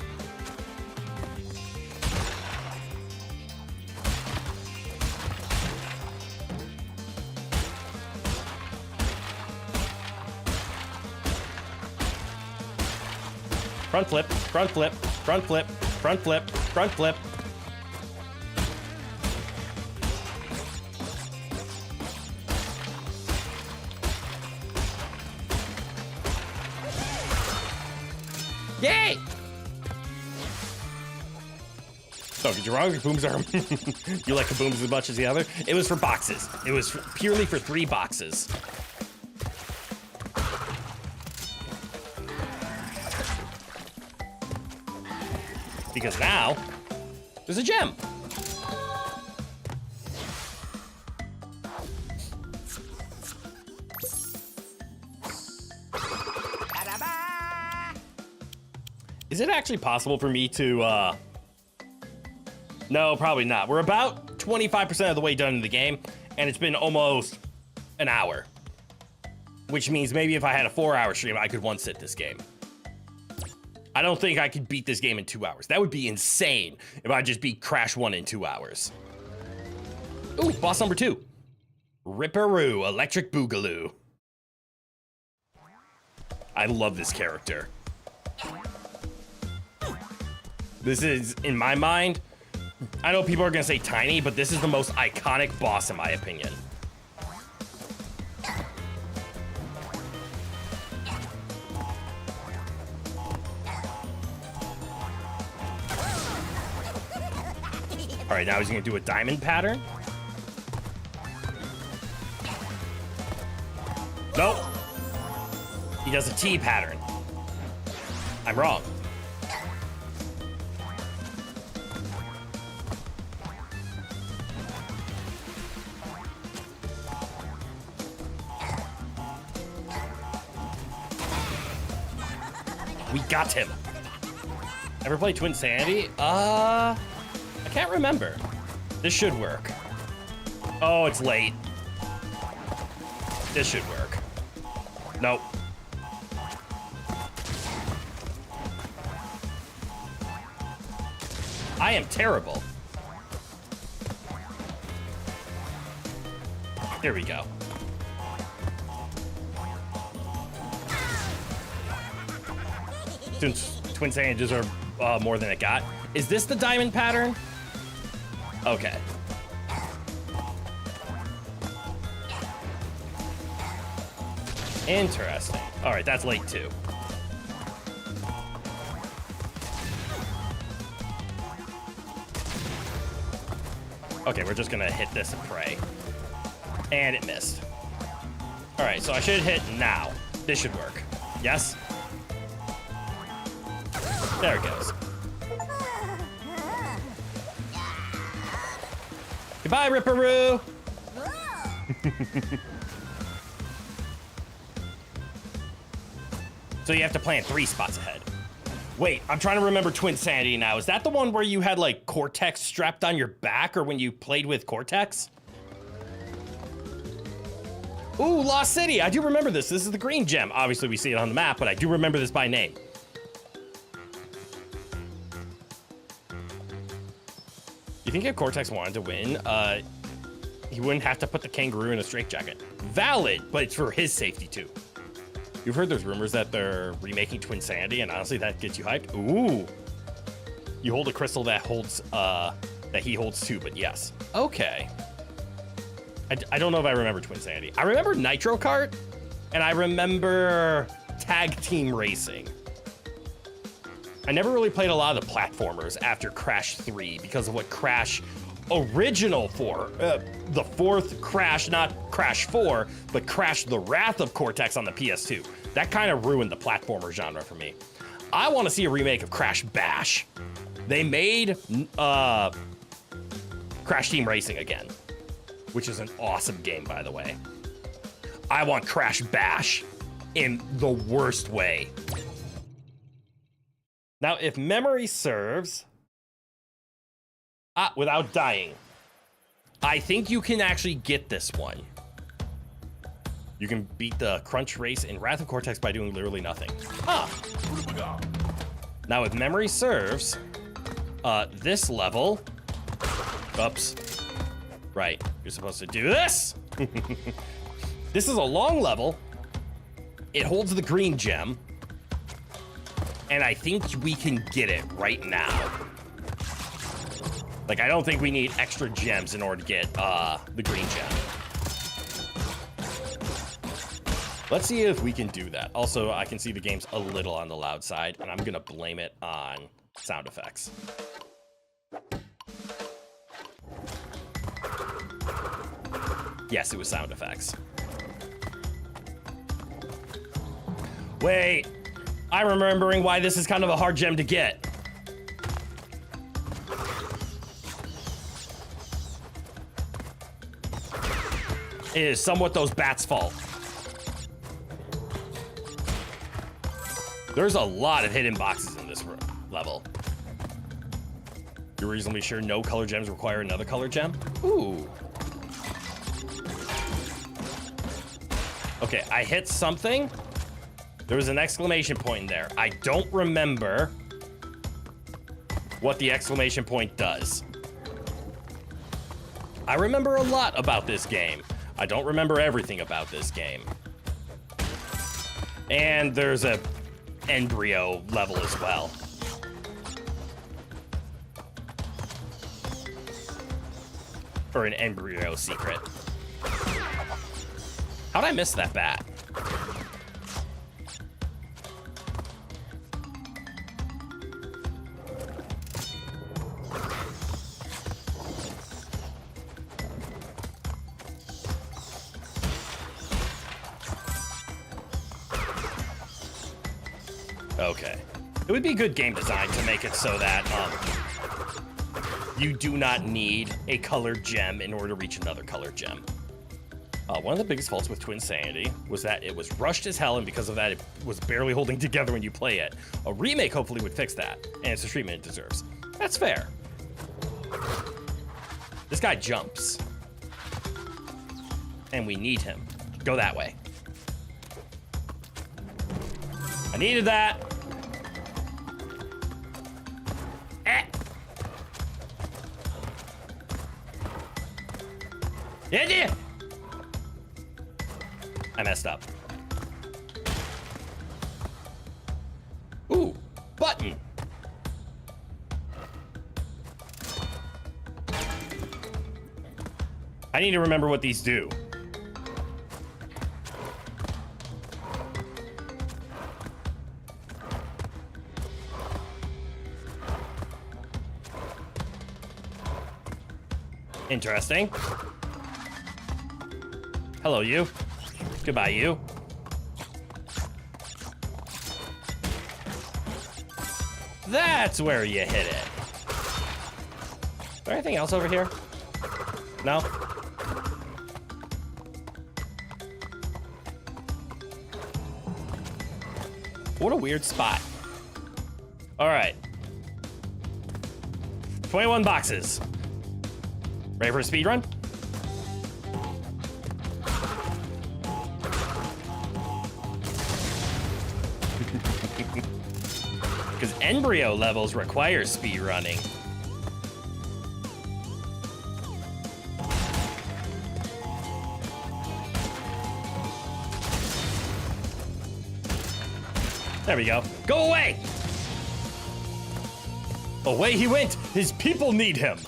Front flip, front flip, front flip, front flip, front flip. Yay! So, did you wrong? Kabooms are... You like kabooms as much as the other? It was for boxes. It was purely for 3 boxes. Because now, there's a gem. Is it actually possible for me to, No, probably not. We're about 25% of the way done in the game, and it's been almost an hour. Which means maybe if I had a 4-hour stream, I could one-sit this game. I don't think I could beat this game in 2 hours. That would be insane if I just beat Crash 1 in 2 hours. Ooh, boss number 2. Ripperoo, Electric Boogaloo. I love this character. This is, in my mind, I know people are gonna say tiny, but this is the most iconic boss in my opinion. All right, now he's gonna do a diamond pattern. Nope. He does a T pattern. I'm wrong. We got him. Ever play Twin Sanity? I can't remember. This should work. Oh, it's late. This should work. Nope. I am terrible. Here we go. Since Twin Sandwiches are more than it got. Is this the diamond pattern? Okay. Interesting. All right, that's late too. Okay, we're just gonna hit this and pray. And it missed. All right, so I should hit now. This should work. Yes? There it goes. Goodbye, Ripperoo! So you have to plan 3 spots ahead. Wait, I'm trying to remember Twin Sanity now. Is that the one where you had, like, Cortex strapped on your back, or when you played with Cortex? Ooh, Lost City! I do remember this. This is the green gem. Obviously, we see it on the map, but I do remember this by name. You think if Cortex wanted to win, he wouldn't have to put the kangaroo in a straitjacket. Valid, but it's for his safety too. You've heard there's rumors that they're remaking Twin Sanity, and honestly, that gets you hyped. Ooh. You hold a crystal that holds, that he holds too, but yes. Okay. I don't know if I remember Twin Sanity. I remember Nitro Kart, and I remember Tag Team Racing. I never really played a lot of the platformers after Crash 3 because of what Crash original for. The 4th Crash, not Crash 4, but Crash the Wrath of Cortex on the PS2. That kind of ruined the platformer genre for me. I want to see a remake of Crash Bash. They made Crash Team Racing again, which is an awesome game, by the way. I want Crash Bash in the worst way. Now, if memory serves, without dying, I think you can actually get this one. You can beat the Crunch Race in Wrath of Cortex by doing literally nothing. Now, if memory serves, this level, oops, right, you're supposed to do this. This is a long level. It holds the green gem. And I think we can get it right now. Like, I don't think we need extra gems in order to get the green gem. Let's see if we can do that. Also, I can see the game's a little on the loud side, and I'm gonna blame it on sound effects. Yes, it was sound effects. Wait. I'm remembering why this is kind of a hard gem to get. It is somewhat those bats' fault. There's a lot of hidden boxes in this room. level. You're reasonably sure no color gems require another color gem? Ooh. Okay, I hit something. There was an exclamation point in there. I don't remember what the exclamation point does. I remember a lot about this game. I don't remember everything about this game. And there's a embryo level as well. Or an embryo secret. How'd I miss that bat? Okay. It would be good game design to make it so that you do not need a colored gem in order to reach another colored gem. One of the biggest faults with Twinsanity was that it was rushed as hell, and because of that, it was barely holding together when you play it. A remake hopefully would fix that, and it's the treatment it deserves. That's fair. This guy jumps. And we need him. Go that way. I needed that. Yeah. I messed up. Ooh, button. I need to remember what these do. Interesting. Hello, you. Goodbye, you. That's where you hit it. Is there anything else over here? No? What a weird spot. All right. 21 boxes. Ready for a speed run? Because embryo levels require speed running. There we go. Go away! Away he went! His people need him!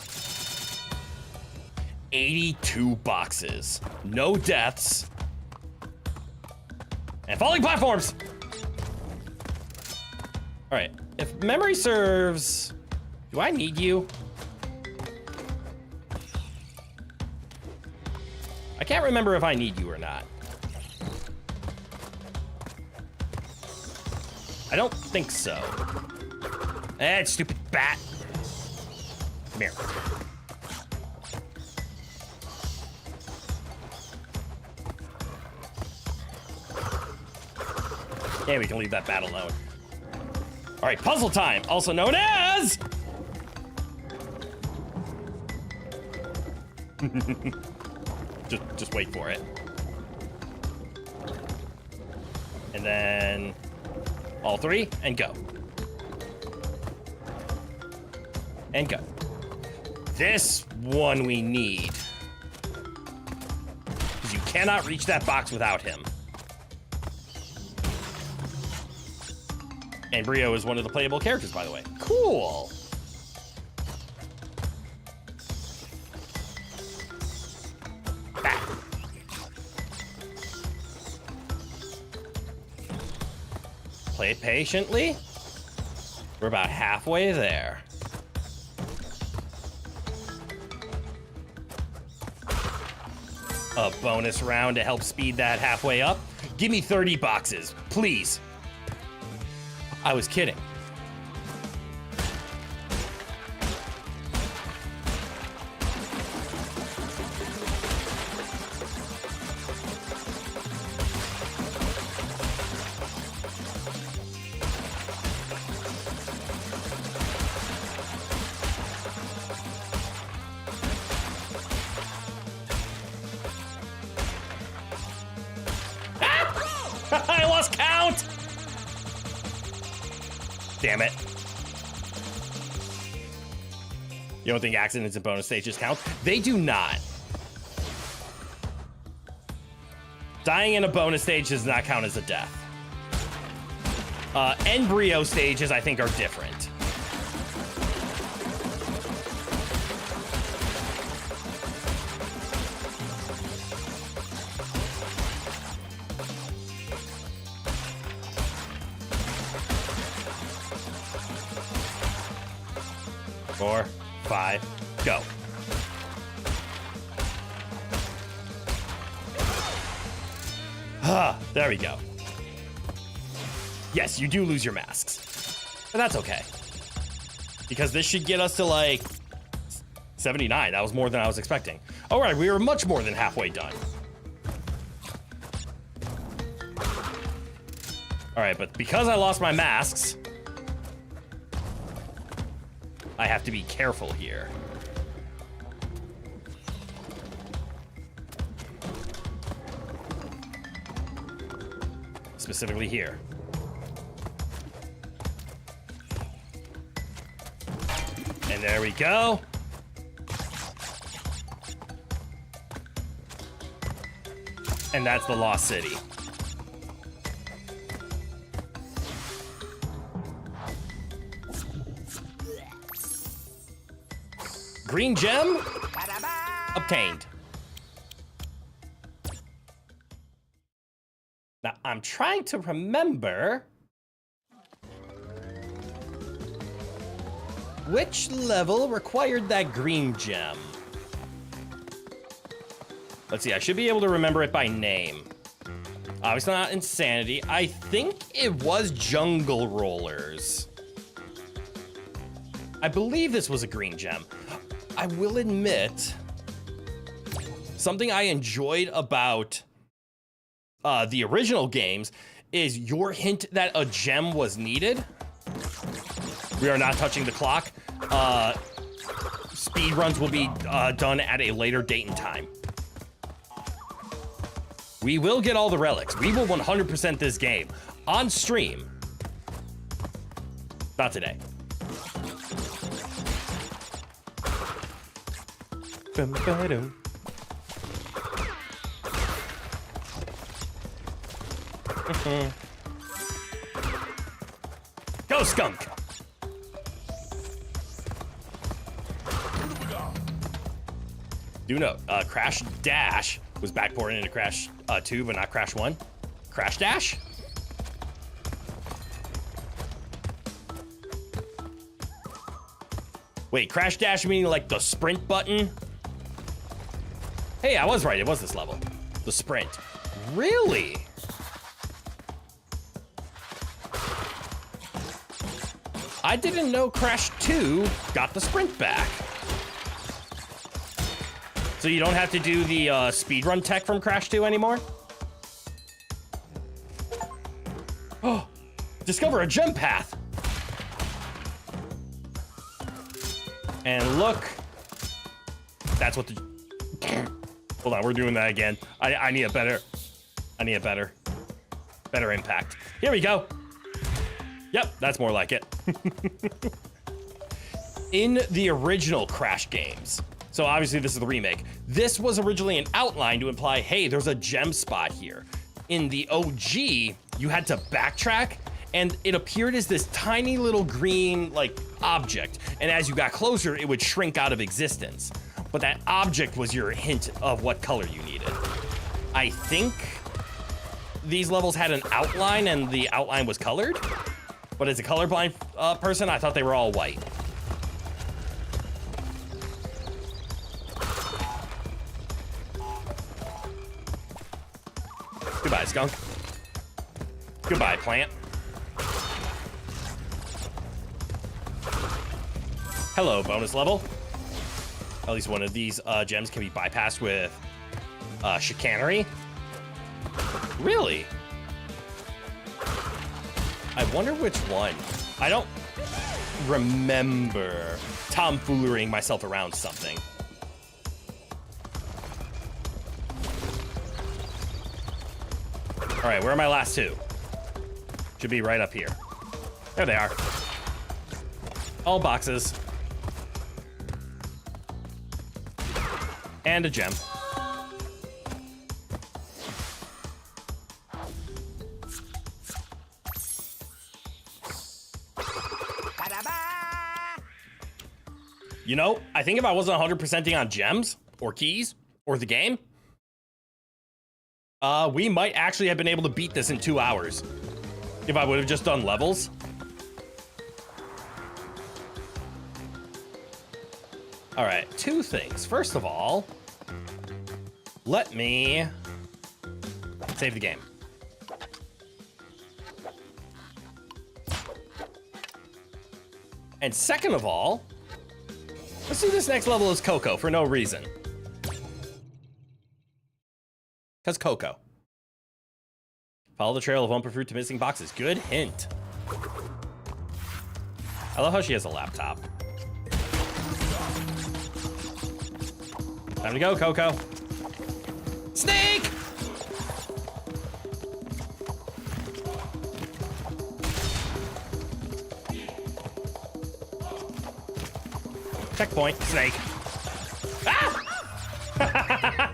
82 boxes. No deaths. And falling platforms! Alright, if memory serves... Do I need you? I can't remember if I need you or not. I don't think so. Stupid bat. Come here. Yeah, we can leave that bat alone. All right, puzzle time, also known as... just wait for it. And then all three, and go. And go. This one we need. Because you cannot reach that box without him. Embryo is one of the playable characters, by the way. Cool. Back. Play patiently. We're about halfway there. A bonus round to help speed that halfway up. Give me 30 boxes, please. I was kidding. lost count! Damn it. You don't think accidents and bonus stages count? They do not. Dying in a bonus stage does not count as a death. Embryo stages, I think, are different. Four, five, go. There we go. Yes, you do lose your masks. But that's okay. Because this should get us to like 79. That was more than I was expecting. All right, we were much more than halfway done. All right, but because I lost my masks, I have to be careful here. Specifically here. And there we go. And that's the Lost City. Green gem obtained. Now, I'm trying to remember which level required that green gem. Let's see, I should be able to remember it by name. Obviously not Insanity. I think it was Jungle Rollers. I believe this was a green gem. I will admit, something I enjoyed about the original games is your hint that a gem was needed. We are not touching the clock. Speed runs will be done at a later date and time. We will get all the relics. We will 100% this game on stream. Not today. Go, skunk! Do note, Crash Dash was backported into Crash 2, but not Crash 1. Crash Dash? Wait, Crash Dash meaning like the sprint button? Hey, I was right, it was this level. The sprint. Really? I didn't know Crash 2 got the sprint back. So you don't have to do the speedrun tech from Crash 2 anymore? Oh, discover a gem path. And look, that's what the, hold on, we're doing that again. I need a better impact. Here we go. Yep, that's more like it. In the original Crash games, so obviously this is the remake, this was originally an outline to imply, hey, there's a gem spot here. In the OG, you had to backtrack, and it appeared as this tiny little green, like, object. And as you got closer, it would shrink out of existence. But that object was your hint of what color you needed. I think these levels had an outline, and the outline was colored. But as a colorblind person, I thought they were all white. Goodbye, skunk. Goodbye, plant. Hello, bonus level. At least one of these gems can be bypassed with chicanery. Really? I wonder which one. I don't remember tomfoolering myself around something. All right, where are my last two? Should be right up here. There they are. All boxes. And a gem. You know, I think if I wasn't 100%ing on gems or keys or the game, we might actually have been able to beat this in 2 hours if I would have just done levels. All right, 2 things. First of all, let me save the game. And second of all, let's do this next level as Coco for no reason. Because Coco. Follow the trail of Umpa Fruit to missing boxes. Good hint. I love how she has a laptop. Time to go, Coco. Snake! Checkpoint, snake. Ah!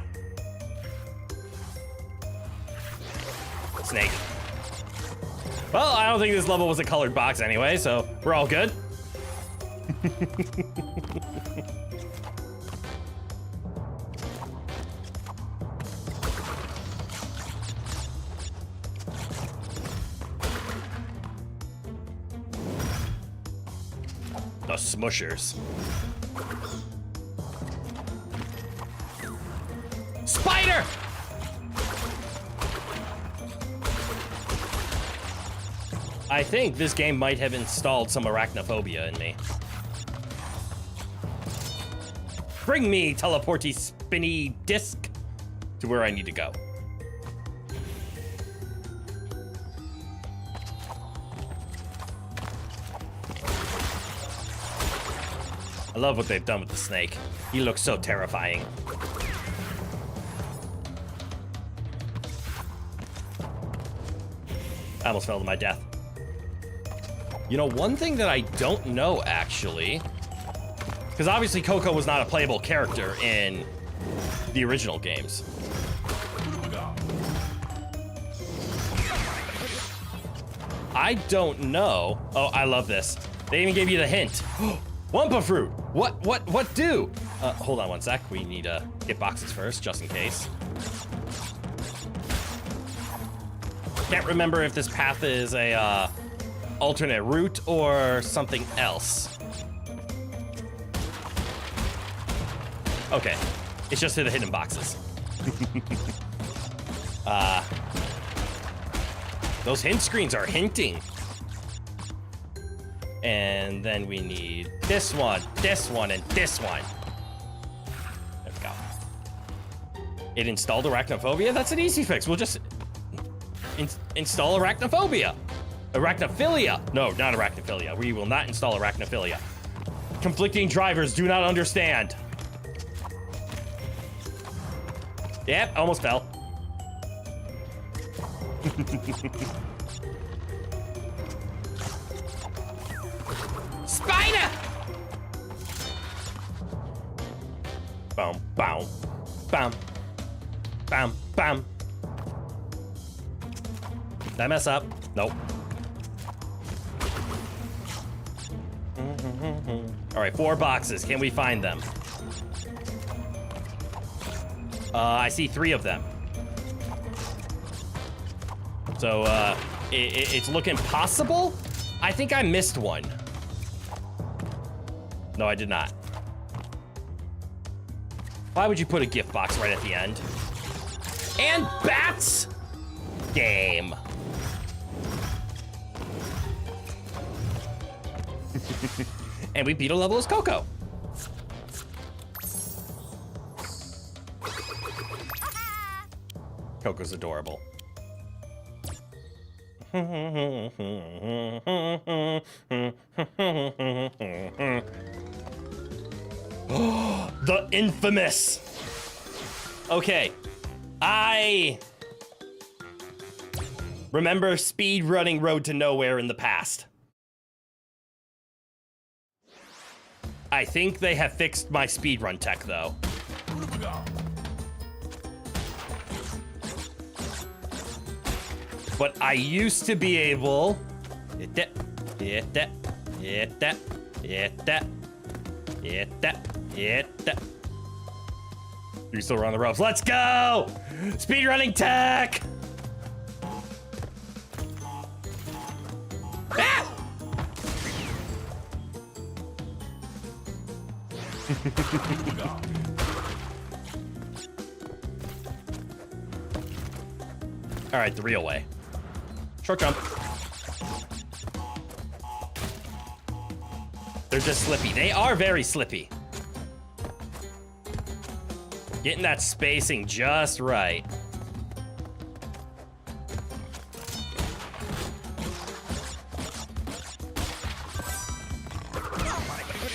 Snake. Well, I don't think this level was a colored box anyway, so we're all good. The Smushers. Spider! I think this game might have installed some arachnophobia in me. Bring me, teleporty spinny disc, to where I need to go. I love what they've done with the snake. He looks so terrifying. I almost fell to my death. You know, one thing that I don't know, actually, because obviously Coco was not a playable character in the original games. I don't know. Oh, I love this. They even gave you the hint. Wumpa Fruit. What do? Hold on one sec. We need to get boxes first, just in case. Can't remember if this path is a alternate route or something else. Okay, it's just to the hidden boxes. Those hint screens are hinting. And then we need this one, and this one. There we go. It installed arachnophobia? That's an easy fix. We'll just install arachnophobia. Arachnophilia. No, not arachnophilia. We will not install arachnophilia. Conflicting drivers do not understand. Yep, almost fell. Spider! Boom, boom, bam, bam, bam. Did I mess up? Nope. All right, 4 boxes. Can we find them? I see 3 of them. So, it's looking possible. I think I missed one. No, I did not. Why would you put a gift box right at the end? And bats? Game. And we beat a level as Coco. Coco's adorable. The infamous. Remember speed running Road to Nowhere in the past. I think they have fixed my speedrun tech, though. But I used to be able... You still run the ropes. Let's go! Speedrunning tech! Ah! All right, the real way. Short jump. They're just slippy. They are very slippy. Getting that spacing just right.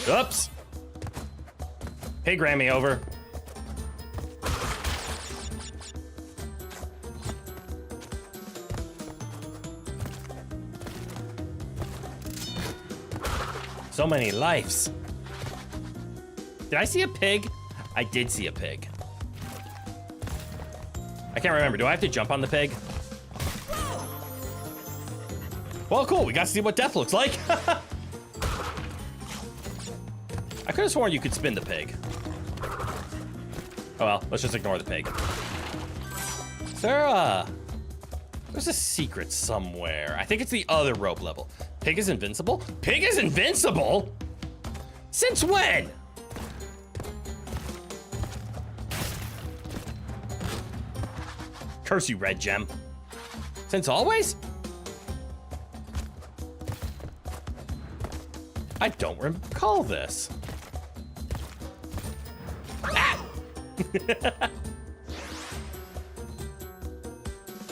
Oops. Pig ran me over. So many lives. Did I see a pig? I did see a pig. I can't remember. Do I have to jump on the pig? Well, cool. We got to see what death looks like. I could have sworn you could spin the pig. Oh well, let's just ignore the pig. Is there there's a secret somewhere. I think it's the other rope level. Pig is invincible? Pig is invincible? Since when? Curse you, red gem. Since always? I don't recall this. Ah!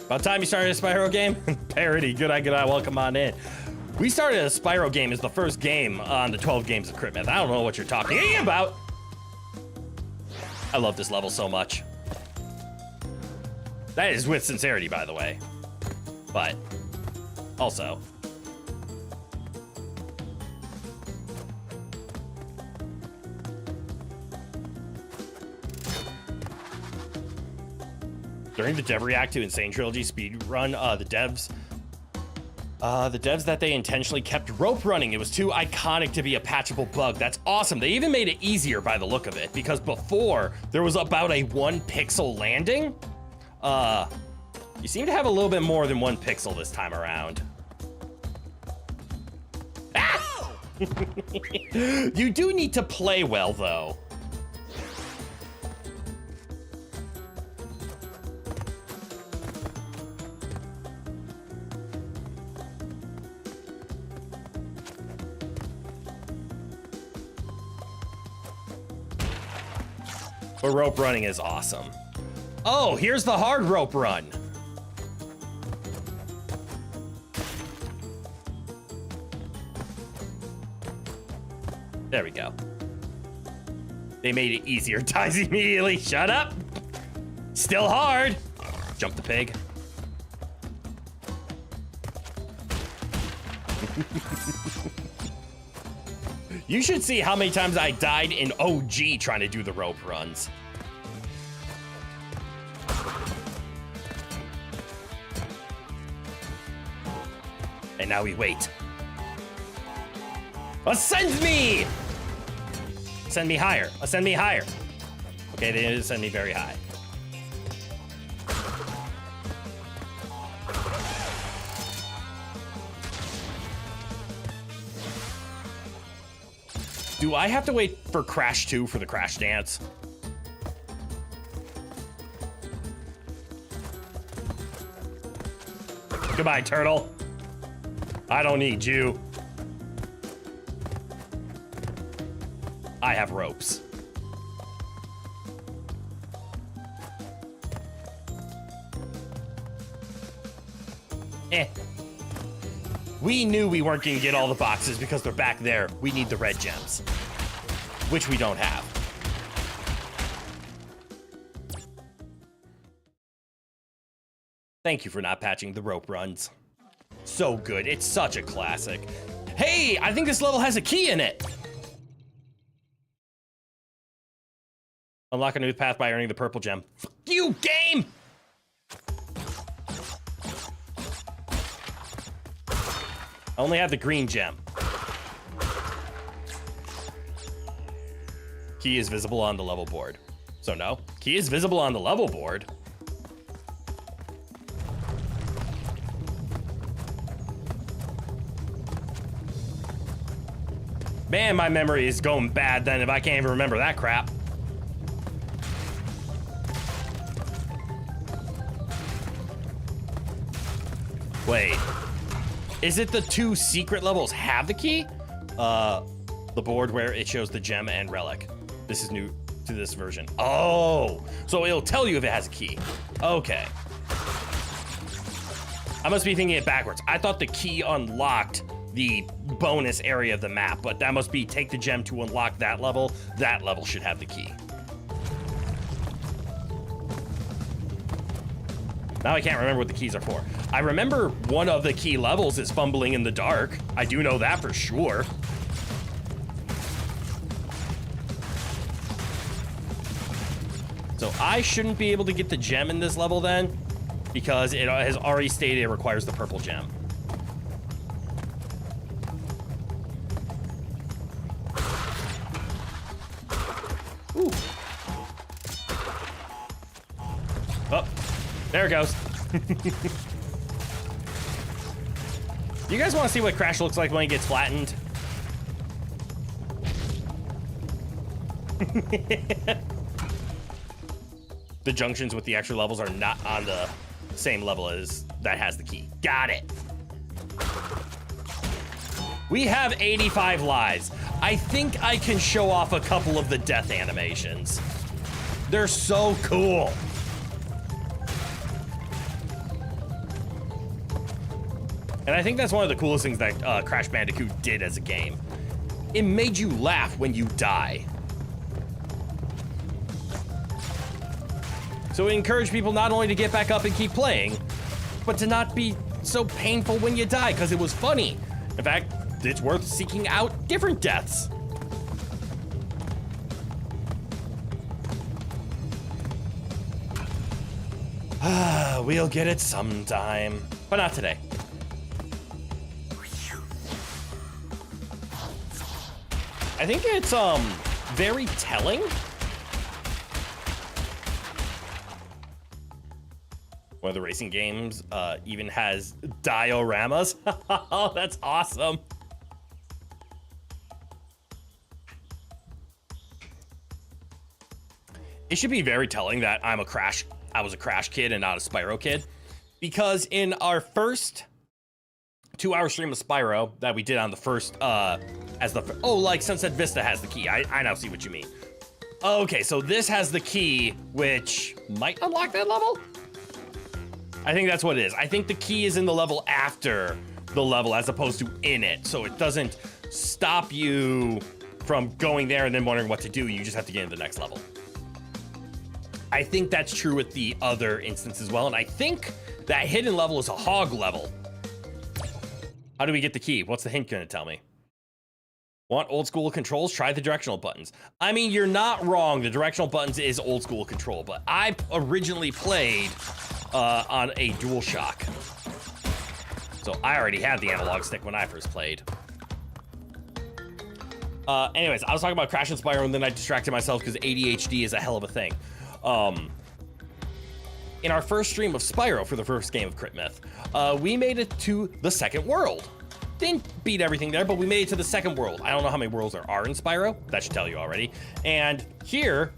About time you started a Spyro game? Parody, good eye, welcome on in. We started a Spyro game as the first game on the 12 games of Crit Myth. I don't know what you're talking about. I love this level so much. That is with sincerity, by the way. But, also. During the Dev React to Insane Trilogy speedrun, the devs that they intentionally kept rope running. It was too iconic to be a patchable bug. That's awesome. They even made it easier by the look of it, because before there was about a 1 pixel landing. You seem to have a little bit more than 1 pixel this time around. Ah! You do need to play well, though. But rope running is awesome. Oh, here's the hard rope run. There we go. They made it easier. Dies immediately. Shut up. Still hard. Jump the pig. You should see how many times I died in OG trying to do the rope runs. And now we wait. Ascend me! Send me higher. Ascend me higher. Okay, they didn't send me very high. Do I have to wait for Crash 2 for the Crash Dance? Goodbye, turtle. I don't need you. I have ropes. We knew we weren't going to get all the boxes because they're back there. We need the red gems, which we don't have. Thank you for not patching the rope runs. So good. It's such a classic. Hey, I think this level has a key in it. Unlock a new path by earning the purple gem. Fuck you, game! I only have the green gem. Key is visible on the level board. So no, key is visible on the level board. Man, my memory is going bad then if I can't even remember that crap. Wait, is it the 2 secret levels have the key? The board where it shows the gem and relic. This is new to this version. Oh, so it'll tell you if it has a key. Okay. I must be thinking it backwards. I thought the key unlocked the bonus area of the map, but that must be take the gem to unlock that level. That level should have the key. Now I can't remember what the keys are for. I remember one of the key levels is fumbling in the dark. I do know that for sure. So I shouldn't be able to get the gem in this level then, because it has already stated it requires the purple gem. Ooh. Oh, there it goes. You guys want to see what Crash looks like when he gets flattened? The junctions with the extra levels are not on the same level as that has the key. Got it. We have 85 lives. I think I can show off a couple of the death animations. They're so cool. And I think that's one of the coolest things that Crash Bandicoot did as a game. It made you laugh when you die. So it encouraged people not only to get back up and keep playing, but to not be so painful when you die, because it was funny. In fact, it's worth seeking out different deaths. We'll get it sometime, but not today. I think it's very telling. One of the racing games even has dioramas. Oh, that's awesome. It should be very telling that I was a Crash kid and not a Spyro kid, because in our first 2-hour stream of Spyro that we did on the first, like Sunset Vista has the key. I now see what you mean. Okay, so this has the key, which might unlock that level? I think that's what it is. I think the key is in the level after the level as opposed to in it. So it doesn't stop you from going there and then wondering what to do. You just have to get into the next level. I think that's true with the other instance as well. And I think that hidden level is a hog level. How do we get the key? What's the hint gonna tell me? Want old school controls? Try the directional buttons. I mean, you're not wrong. The directional buttons is old school control, but I originally played on a DualShock. So I already had the analog stick when I first played. Anyways, I was talking about Crash and Spyro, and then I distracted myself because ADHD is a hell of a thing. In our first stream of Spyro for the first game of Crit Myth, we made it to the second world. Didn't beat everything there, but we made it to the second world. I don't know how many worlds there are in Spyro. That should tell you already. And here,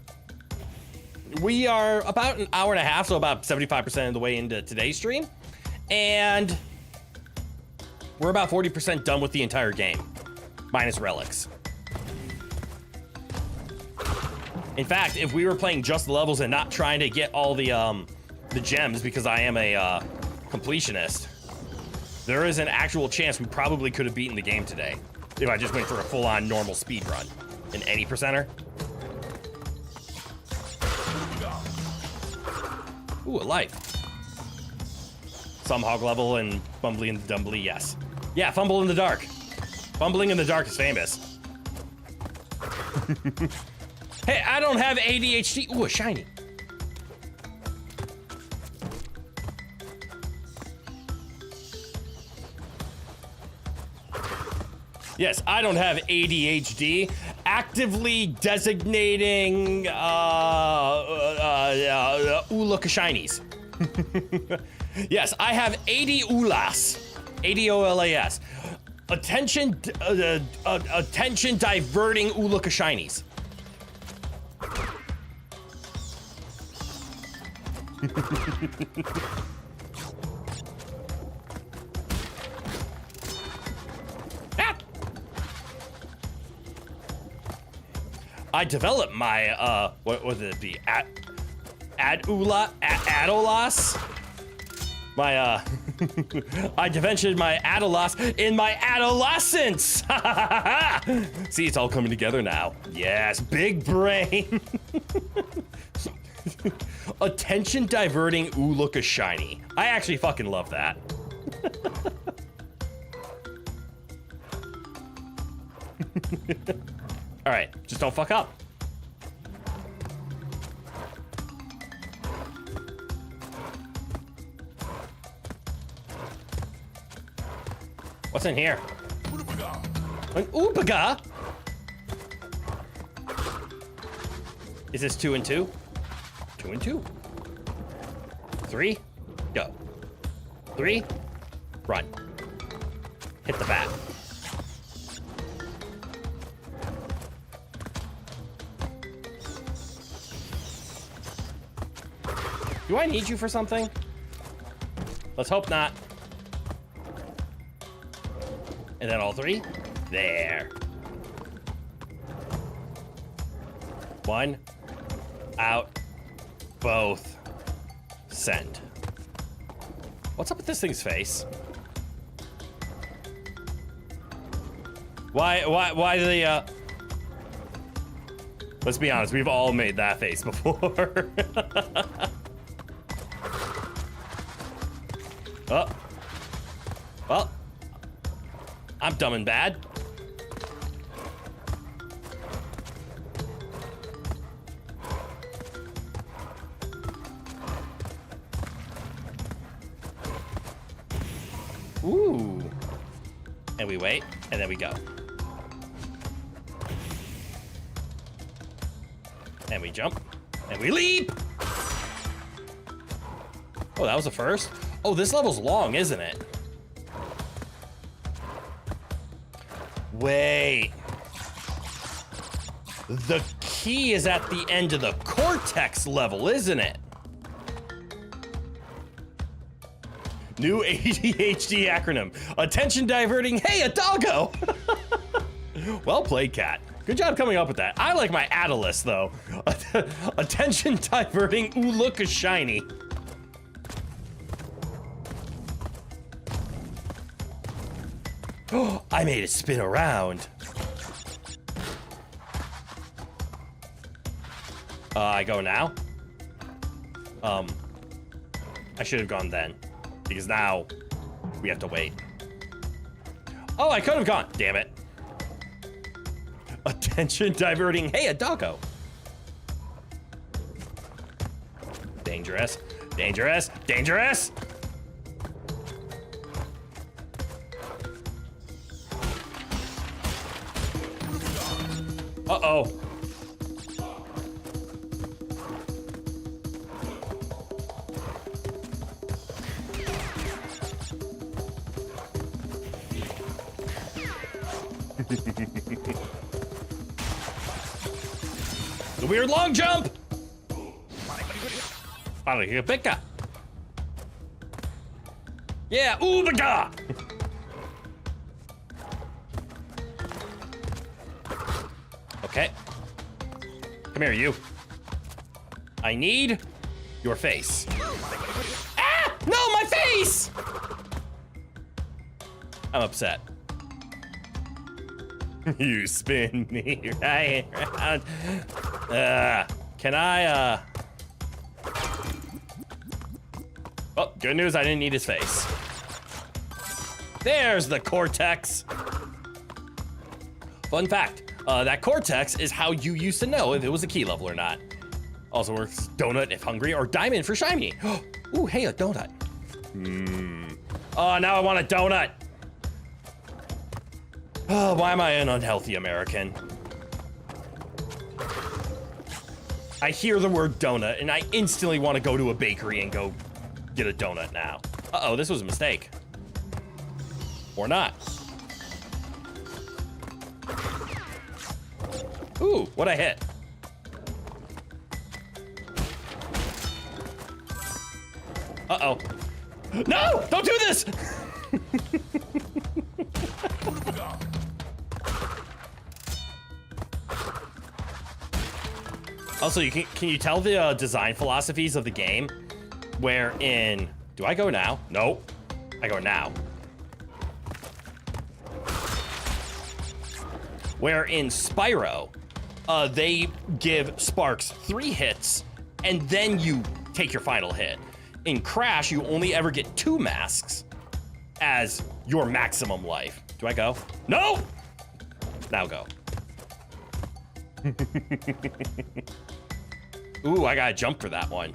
we are about an hour and a half, so about 75% of the way into today's stream. And we're about 40% done with the entire game, minus relics. In fact, if we were playing just the levels and not trying to get all the gems, because I am a completionist, there is an actual chance we probably could have beaten the game today if I just went for a full-on normal speed run in any percenter. Ooh, a life. Some hog level and Bumbly and Dumbly, yes. Yeah, Fumble in the Dark. Fumbling in the Dark is famous. Hey, I don't have ADHD. Ooh, a shiny. Yes, I don't have ADHD. Actively designating, look, shinies. Yes, I have 80 oolas. ADOLAS. Attention diverting look shinies. Ah! I developed my what would it be? Adolas? My I developed my Adolas in my adolescence. See, it's all coming together now. Yes, big brain. Attention diverting look a shiny. I actually fucking love that. All right, just don't fuck up. What's in here? An Oopaga? Is this 2 and 2? 2 and 2. 3, go. 3, run. Hit the bat. Do I need you for something? Let's hope not. And then all 3. There. 1. Out. Both. Send. What's up with this thing's face? Why do they, Let's be honest, we've all made that face before. Oh. Well. I'm dumb and bad. Ooh. And we wait, and then we go. And we jump, and we leap! Oh, that was the first? Oh, this level's long, isn't it? Wait. The key is at the end of the cortex level, isn't it? New ADHD acronym. Attention diverting, hey, a doggo! Well played, cat. Good job coming up with that. I like my Atlas, though. Attention diverting, ooh, look a shiny. Oh, I made it spin around. I go now? I should have gone then. Because now, we have to wait. Oh, I could have gone. Damn it. Attention diverting. Hey, a doggo. Dangerous. Dangerous. Dangerous. Uh-oh. The weird long jump! Pika. Yeah, Oobaga! Okay. Come here, you. I need your face. Ah! No, my face! I'm upset. You spin me right around. Can I, Oh, good news, I didn't need his face. There's the cortex. Fun fact, that cortex is how you used to know if it was a key level or not. Also works donut if hungry, or diamond for shiny. Ooh, hey, a donut. Oh, now I want a donut. Oh, why am I an unhealthy American? I hear the word donut, and I instantly want to go to a bakery and go get a donut now. Uh-oh, this was a mistake. Or not. Ooh, what'd I hit? Uh-oh. No! Don't do this! Also, can you tell the design philosophies of the game? Where in... Do I go now? Nope. I go now. Where in Spyro, they give Sparks 3 hits, and then you take your final hit. In Crash, you only ever get 2 masks as your maximum life. Do I go? No! Now go. Ooh, I gotta jump for that one.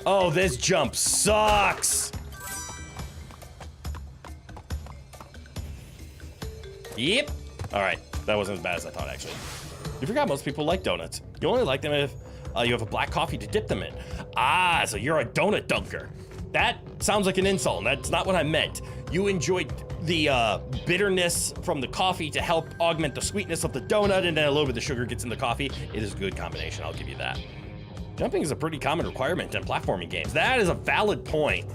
Oh, this jump sucks. Yep. All right, that wasn't as bad as I thought, actually. You forgot most people like donuts. You only like them if you have a black coffee to dip them in. Ah, so you're a donut dunker. That sounds like an insult, and that's not what I meant. You enjoyed the bitterness from the coffee to help augment the sweetness of the donut, and then a little bit of the sugar gets in the coffee. It is a good combination, I'll give you that. Jumping is a pretty common requirement in platforming games. That is a valid point.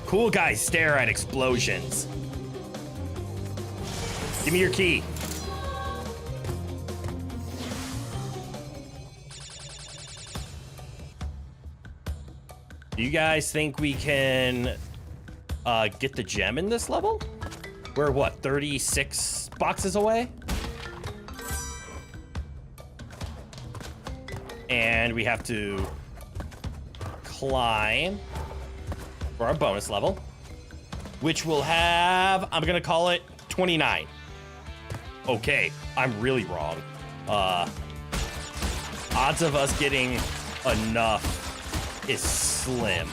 Cool guys stare at explosions. Give me your key. Do you guys think we can get the gem in this level? We're what, 36 boxes away? And we have to climb for our bonus level, which will have, I'm gonna call it 29. Okay, I'm really wrong. Odds of us getting enough is slim.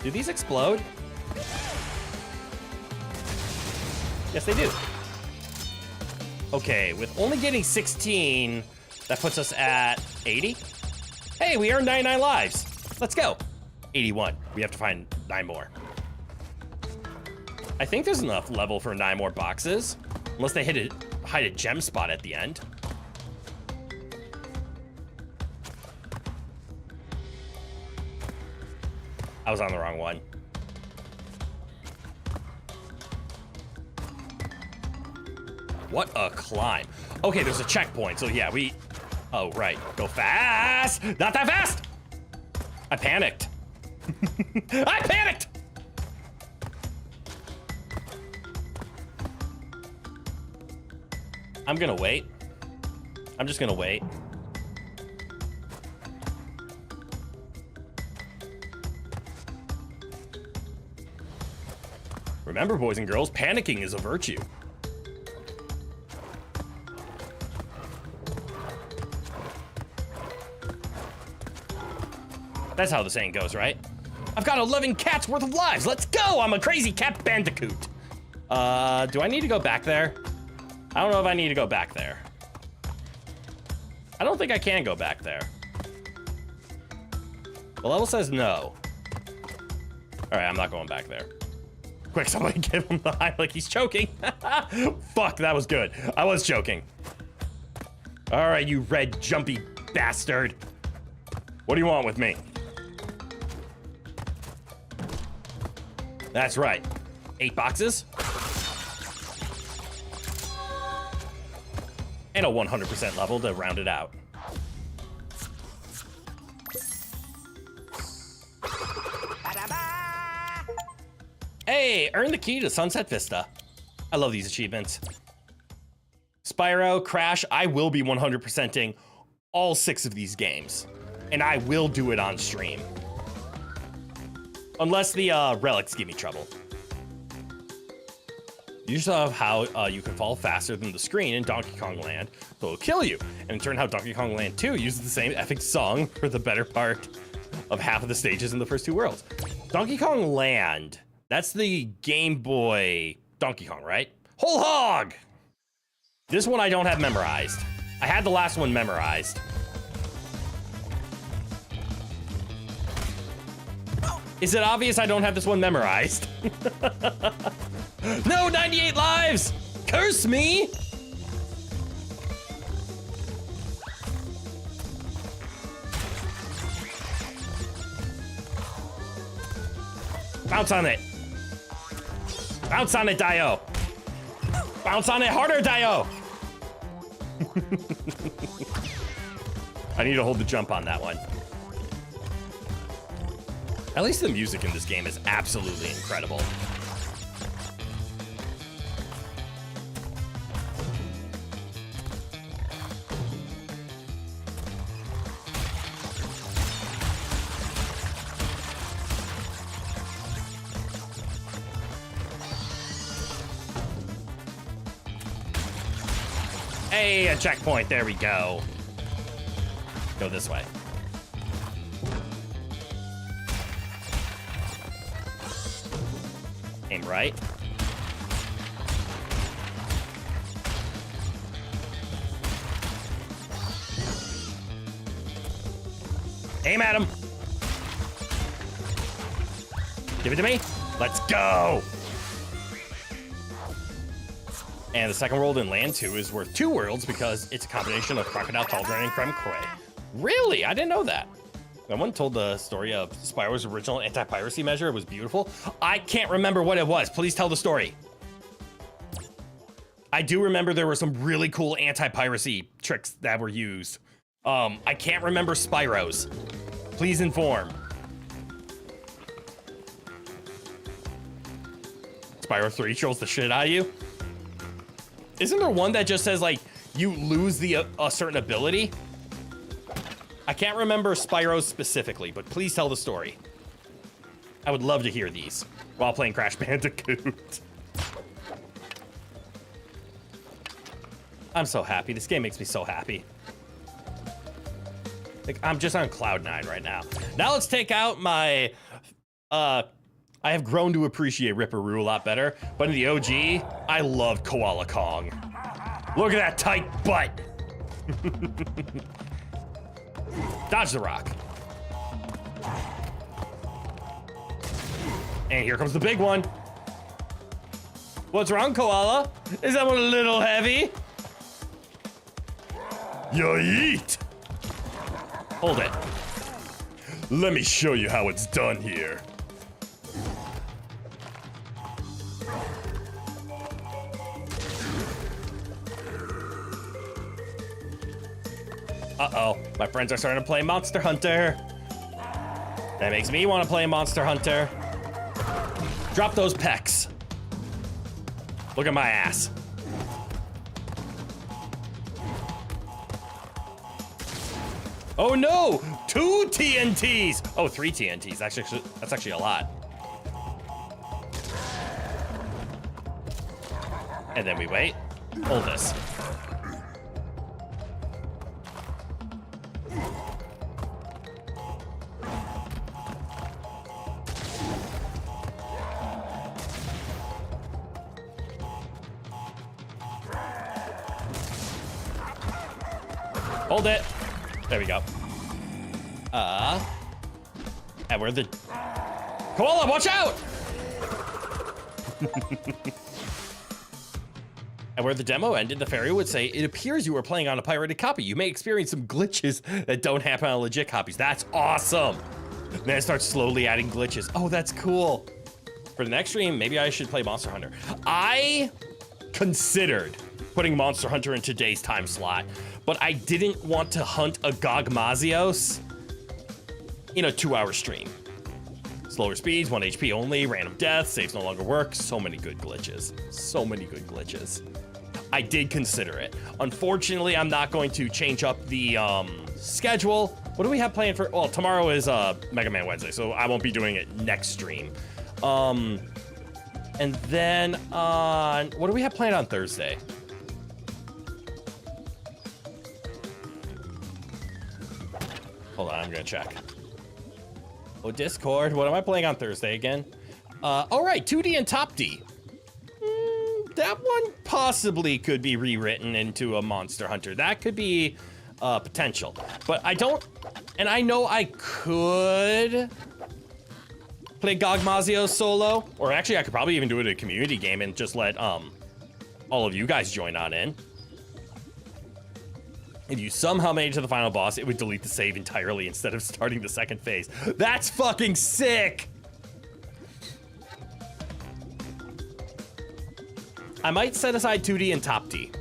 Do these explode? Yes, they do. Okay, with only getting 16, that puts us at 80. Hey, we earned 99 lives. Let's go. 81. We have to find 9 more. I think there's enough level for 9 more boxes, unless they hide a gem spot at the end. I was on the wrong one. What a climb. Okay, there's a checkpoint, so yeah, oh, right. Go fast! Not that fast! I panicked. I panicked! I'm gonna wait. I'm just gonna wait. Remember, boys and girls, panicking is a virtue. That's how the saying goes, right? I've got 11 cats worth of lives. Let's go! I'm a crazy cat Bandicoot. Do I need to go back there? I don't know if I need to go back there. I don't think I can go back there. The level says no. All right, I'm not going back there. Quick, somebody give him the high like he's choking. Fuck, that was good. I was choking. All right, you red jumpy bastard. What do you want with me? That's right. 8 boxes. and a 100% level to round it out. Hey, earn the key to Sunset Vista. I love these achievements. Spyro, Crash, I will be 100%ing all 6 of these games. And I will do it on stream. Unless the relics give me trouble. You saw how you can fall faster than the screen in Donkey Kong Land, so it'll kill you. And it turned out Donkey Kong Land 2 uses the same epic song for the better part of half of the stages in the first 2 worlds. Donkey Kong Land, that's the Game Boy Donkey Kong, right? Whole hog! This one I don't have memorized. I had the last one memorized. Is it obvious I don't have this one memorized? No, 98 lives! Curse me! Bounce on it. Bounce on it, Dio. Bounce on it harder, Dio. I need to hold the jump on that one. At least the music in this game is absolutely incredible. Hey, a checkpoint, there we go. Go this way. Aim right. Aim at him. Give it to me. Let's go. And the second world in Land 2 is worth 2 worlds because it's a combination of Crocodile Cauldron and Creme Cray. Really? I didn't know that. Someone told the story of Spyro's original anti-piracy measure. It was beautiful. I can't remember what it was. Please tell the story. I do remember there were some really cool anti-piracy tricks that were used. I can't remember Spyro's. Please inform. Spyro 3 trolls the shit out of you. Isn't there one that just says, like, you lose a certain ability? I can't remember Spyro specifically, but please tell the story. I would love to hear these while playing Crash Bandicoot. I'm so happy. This game makes me so happy. Like, I'm just on cloud 9 right now. Now let's take out my... I have grown to appreciate Ripperoo a lot better, but in the OG, I loved Koala Kong. Look at that tight butt. Dodge the rock. And here comes the big one. What's wrong, Koala? Is that one a little heavy? You eat. Hold it. Let me show you how it's done here. Uh-oh, my friends are starting to play Monster Hunter. That makes me want to play Monster Hunter. Drop those pecs. Look at my ass. Oh no, 2 TNTs. Oh, 3 TNTs, that's actually a lot. And then we wait, hold this. Hold it. There we go. And where the... Koala, watch out! And where the demo ended, the fairy would say, it appears you were playing on a pirated copy. You may experience some glitches that don't happen on legit copies. That's awesome. Then it starts slowly adding glitches. Oh, that's cool. For the next stream, maybe I should play Monster Hunter. I considered putting Monster Hunter in today's time slot, but I didn't want to hunt a Gogmazios in a 2-hour stream. Slower speeds, 1 HP only, random death, saves no longer work. So many good glitches. So many good glitches. I did consider it. Unfortunately, I'm not going to change up the schedule. What do we have planned for? Well, tomorrow is Mega Man Wednesday, so I won't be doing it next stream. And then on, what do we have planned on Thursday? Hold on, I'm gonna check. Oh, Discord, what am I playing on Thursday again? All right, 2D and Top D. That one possibly could be rewritten into a Monster Hunter. That could be potential, but I don't, and I know I could play Gogmazio solo, or actually I could probably even do it in a community game and just let all of you guys join on in. If you somehow made it to the final boss, it would delete the save entirely instead of starting the second phase. That's fucking sick! I might set aside 2D and Top D,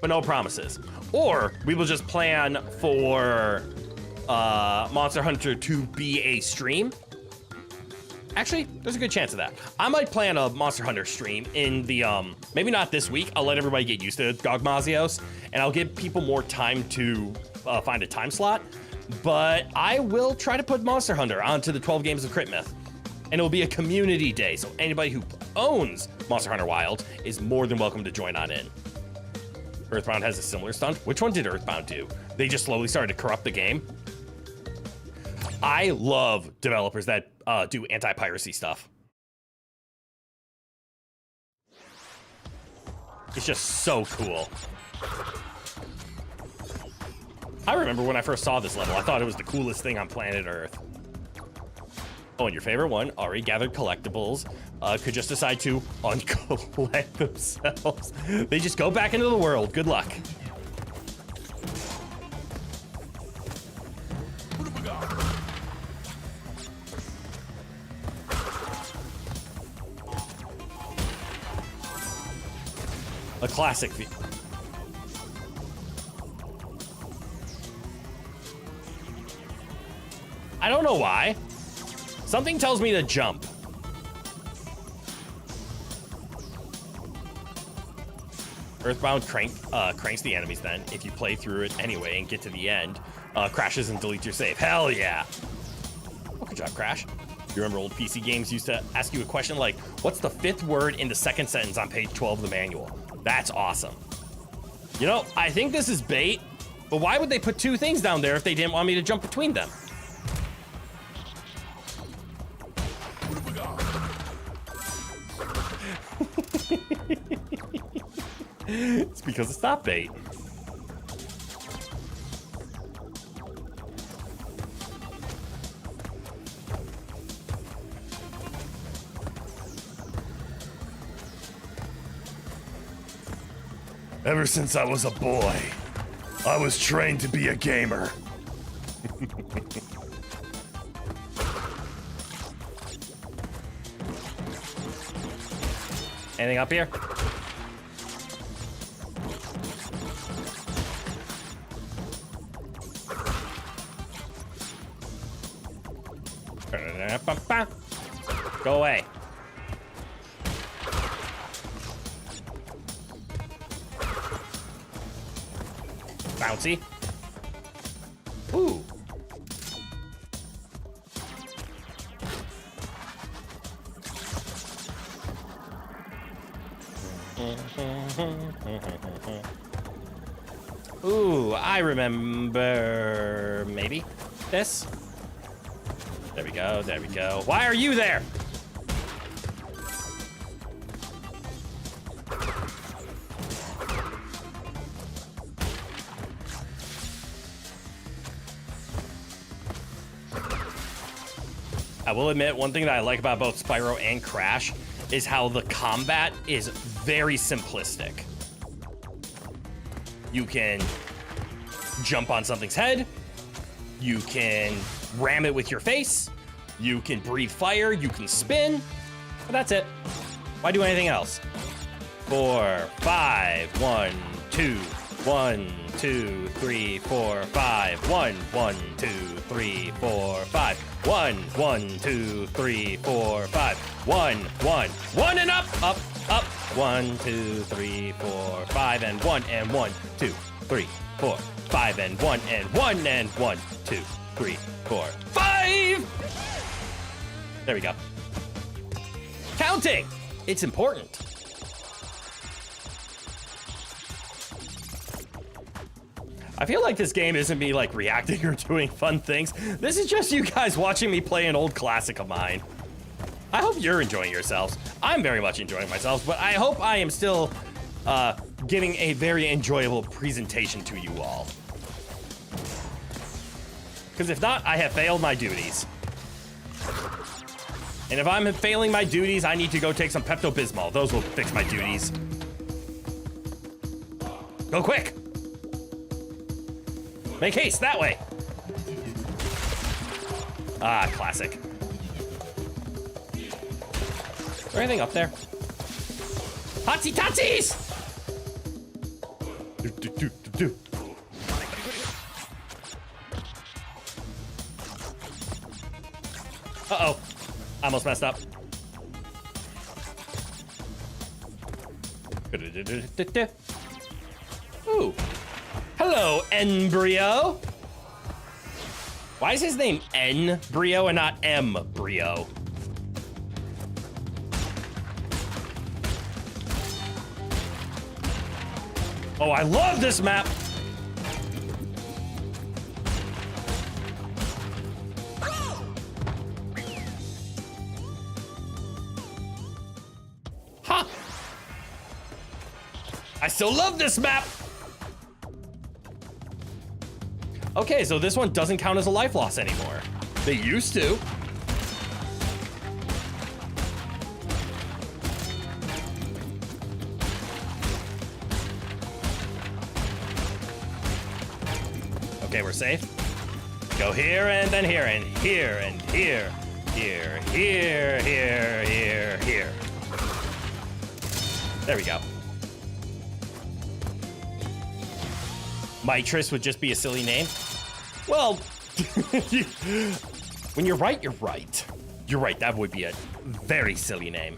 but no promises. Or we will just plan for Monster Hunter to be a stream. Actually, there's a good chance of that. I might plan a Monster Hunter stream in the, maybe not this week. I'll let everybody get used to Gogmazios, and I'll give people more time to find a time slot. But I will try to put Monster Hunter onto the 12 games of Crit Myth. And it will be a community day, so anybody who owns Monster Hunter Wild is more than welcome to join on in. Earthbound has a similar stunt. Which one did Earthbound do? They just slowly started to corrupt the game. I love developers that do anti-piracy stuff. It's just so cool. I remember when I first saw this level, I thought it was the coolest thing on planet Earth. Oh, and your favorite one, already gathered collectibles, could just decide to uncollect themselves. They just go back into the world. Good luck. A classic. I don't know why. Something tells me to jump. Earthbound cranks the enemies then. If you play through it anyway and get to the end, crashes and deletes your save. Hell yeah. Oh, good job, Crash. You remember old PC games used to ask you a question like, what's the 5th word in the 2nd sentence on page 12 of the manual? That's awesome. You know, I think this is bait, but why would they put 2 things down there if they didn't want me to jump between them? It's because it's not bait. Ever since I was a boy, I was trained to be a gamer. Anything up here? Go away. Bouncy. Ooh. Ooh, I remember maybe this. There we go, there we go. Why are you there? I will admit, one thing that I like about both Spyro and Crash is how the combat is very simplistic. You can jump on something's head, you can ram it with your face, you can breathe fire, you can spin, but that's it. Why do anything else? 4, 5. 1, 2. 1, 2, 3, 4, 5. 1, 1, 2, 3, 4, 5. 1, 1, 2, 3, 4, 5. 1, 1, 1 and up, up, up. 1, 2, 3, 4, 5 and 1 and 1, 2, 3, 4, 5 and 1 and 1 and 1, 2, 3, 4, 5. There we go. Counting. It's important. I feel like this game isn't me like reacting or doing fun things. This is just you guys watching me play an old classic of mine. I hope you're enjoying yourselves. I'm very much enjoying myself, but I hope I am still giving a very enjoyable presentation to you all. Because if not, I have failed my duties. And if I'm failing my duties, I need to go take some Pepto-Bismol. Those will fix my duties. Go quick! Make haste, that way! Ah, classic. Is there anything up there? Hotsy totsies! Do. Uh-oh. I almost messed up. Ooh. Hello, Embryo. Why is his name Embryo and not Embryo? Oh, I love this map. Ha! I still love this map. Okay, so this one doesn't count as a life loss anymore. They used to. Okay, we're safe. Go here and then here and here and here. Here, here, here, here, here. There we go. Mitris would just be a silly name. Well, when you're right, you're right. You're right, that would be a very silly name.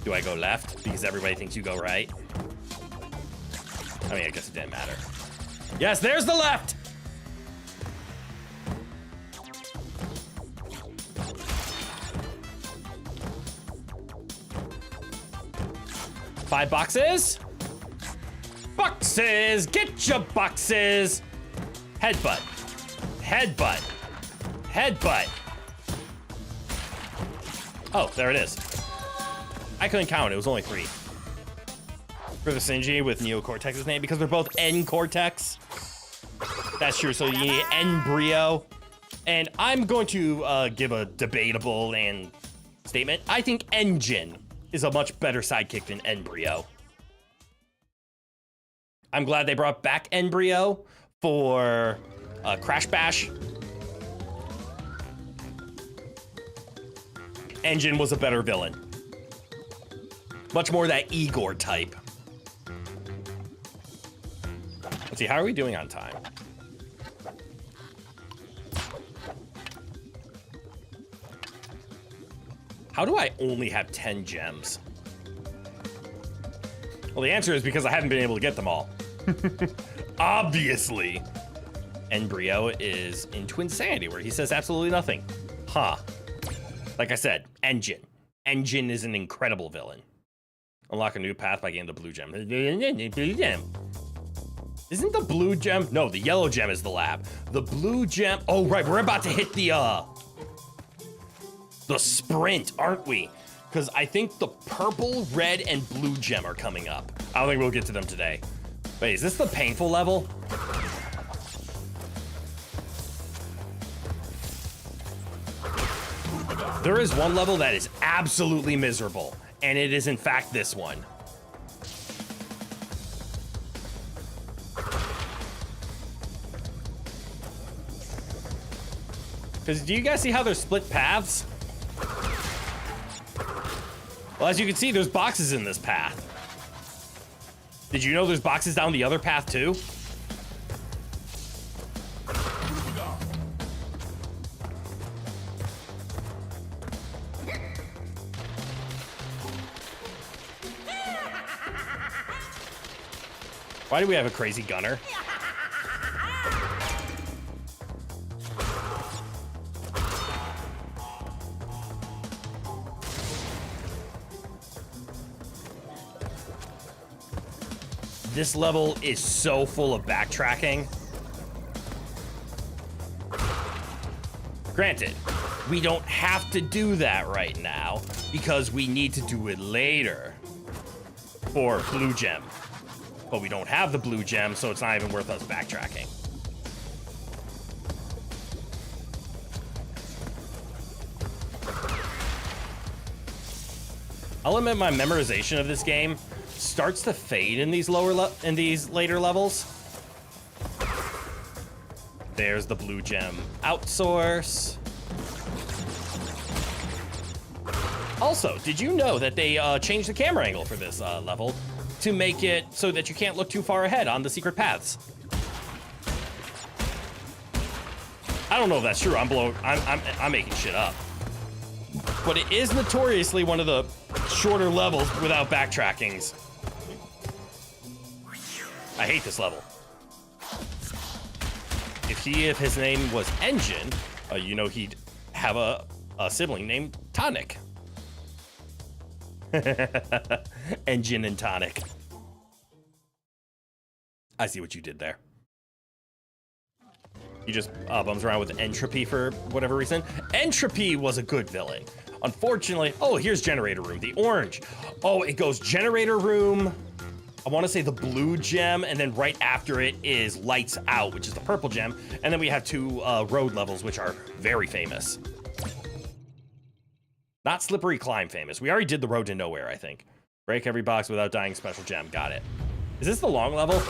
Do I go left? Because everybody thinks you go right. I mean, I guess it didn't matter. Yes, there's the left! Five boxes. Boxes, get your boxes. Headbutt, headbutt, headbutt. Oh, there it is. I couldn't count, it was only 3. For the synergy with Neocortex's name, because they're both N-Cortex. That's true, so you need Embryo. And I'm going to give a debatable and statement. I think Engine is a much better sidekick than Embryo. I'm glad they brought back Embryo for Crash Bash. Engine was a better villain. Much more that Igor type. Let's see, how are we doing on time? How do I only have 10 gems? Well, the answer is because I haven't been able to get them all. Obviously. Embryo is in Twinsanity, where he says absolutely nothing. Huh. Like I said, Engine. Engine is an incredible villain. Unlock a new path by getting the blue gem. Blue gem. Isn't the blue gem? No, the yellow gem is the lab. The blue gem. Oh, right. We're about to hit the sprint, aren't we? Because I think the purple, red, and blue gem are coming up. I don't think we'll get to them today. Wait, is this the painful level? There is one level that is absolutely miserable, and it is in fact this one. Because do you guys see how there's split paths? Well, as you can see, there's boxes in this path. Did you know there's boxes down the other path too? Why do we have a crazy gunner? This level is so full of backtracking. Granted, we don't have to do that right now because we need to do it later for blue gem. But we don't have the blue gem, so it's not even worth us backtracking. I'll admit my memorization of this game starts to fade in these later levels. There's the blue gem outsource. Also, did you know that they changed the camera angle for this level to make it so that you can't look too far ahead on the secret paths? I don't know if that's true. I'm making shit up. But it is notoriously one of the shorter levels without backtrackings. I hate this level. If his name was Engine, you know he'd have a sibling named Tonic. Engine and Tonic. I see what you did there. He just bums around with Entropy for whatever reason. Entropy was a good villain. Unfortunately, oh, here's Generator Room, the orange. Oh, it goes Generator Room, I want to say the blue gem, and then right after it is Lights Out, which is the purple gem. And then we have two road levels, which are very famous. Not Slippery Climb famous. We already did the Road to Nowhere, I think. Break every box without dying, special gem. Got it. Is this the long level?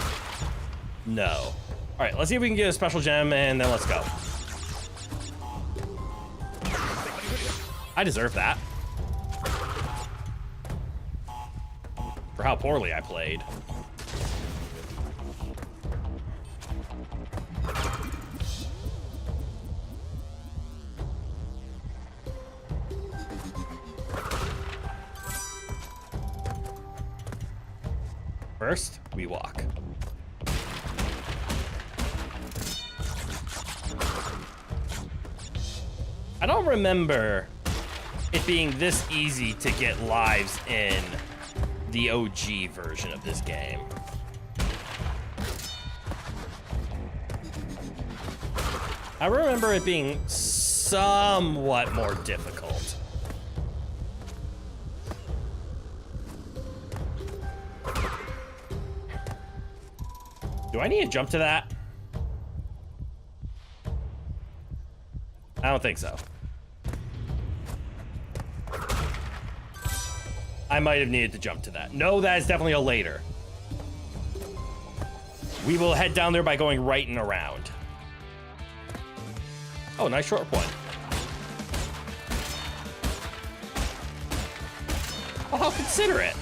No. All right, let's see if we can get a special gem, and then let's go. I deserve that. For how poorly I played. First, we walk. I don't remember it being this easy to get lives in the OG version of this game. I remember it being somewhat more difficult. Do I need to jump to that? I don't think so. I might have needed to jump to that. No, that is definitely a later. We will head down there by going right and around. Oh, nice short one. Oh, how considerate.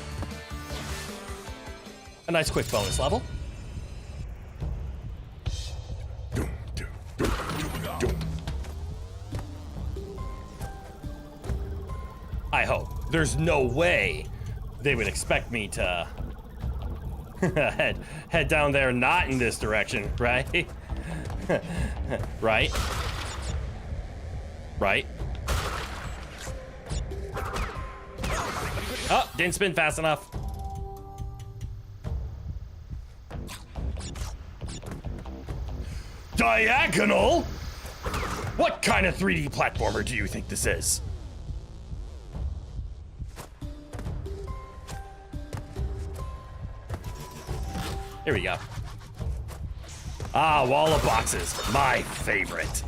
A nice quick bonus level. I hope. There's no way they would expect me to head down there not in this direction, right? Right? Right? Oh, didn't spin fast enough. Diagonal? What kind of 3D platformer do you think this is? Here we go. Ah, wall of boxes. My favorite.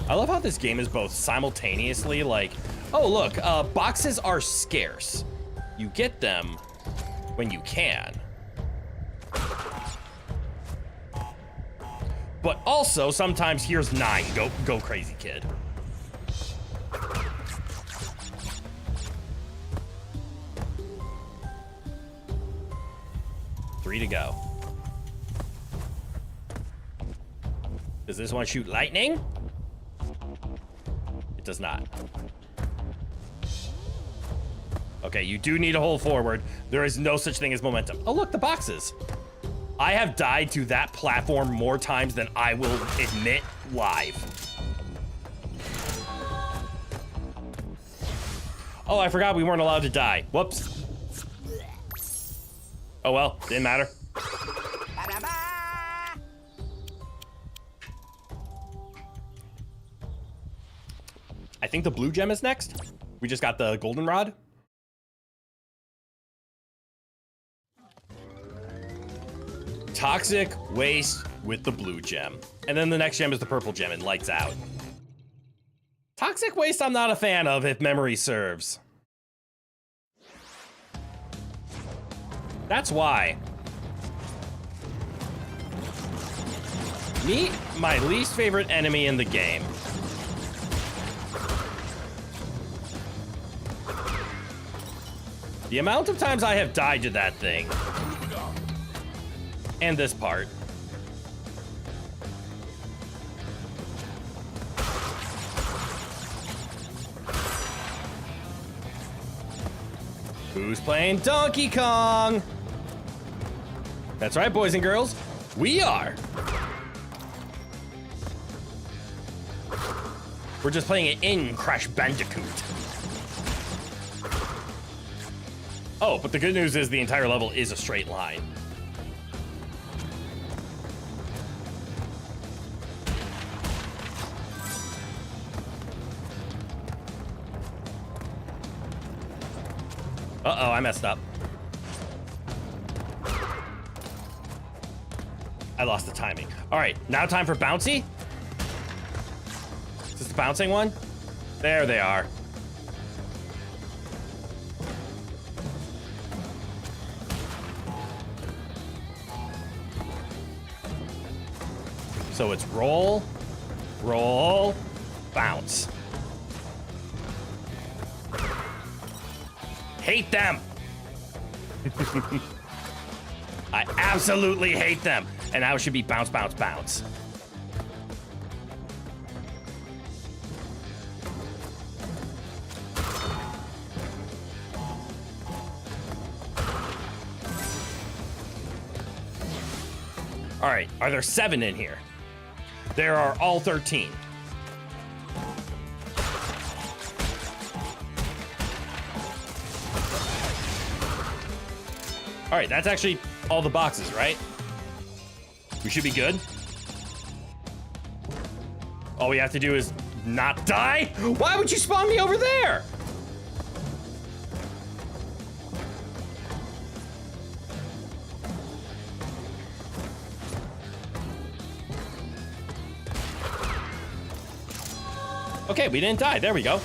I love how this game is both simultaneously like, oh, look, boxes are scarce. You get them when you can. But also, sometimes here's 9. Go crazy, kid. Three to go. Does this one shoot lightning? It does not. Okay, you do need to hold forward. There is no such thing as momentum. Oh, look, the boxes. I have died to that platform more times than I will admit live. Oh, I forgot we weren't allowed to die. Whoops. Oh well, didn't matter. I think the blue gem is next. We just got the goldenrod. Toxic waste with the blue gem. And then the next gem is the purple gem and lights out. Toxic waste I'm not a fan of, if memory serves. That's why. Meet my least favorite enemy in the game. The amount of times I have died to that thing. And this part. Who's playing Donkey Kong? That's right, boys and girls. We are. We're just playing it in Crash Bandicoot. Oh, but the good news is the entire level is a straight line. Uh-oh, I messed up. I lost the timing. All right, now time for bouncy. Is this the bouncing one? There they are. So it's roll, roll, bounce. Hate them. I absolutely hate them. And now it should be bounce, bounce, bounce. All right, are there 7 in here? There are all 13. All right, that's actually all the boxes, right? We should be good. All we have to do is not die? Why would you spawn me over there? Okay, we didn't die. There we go.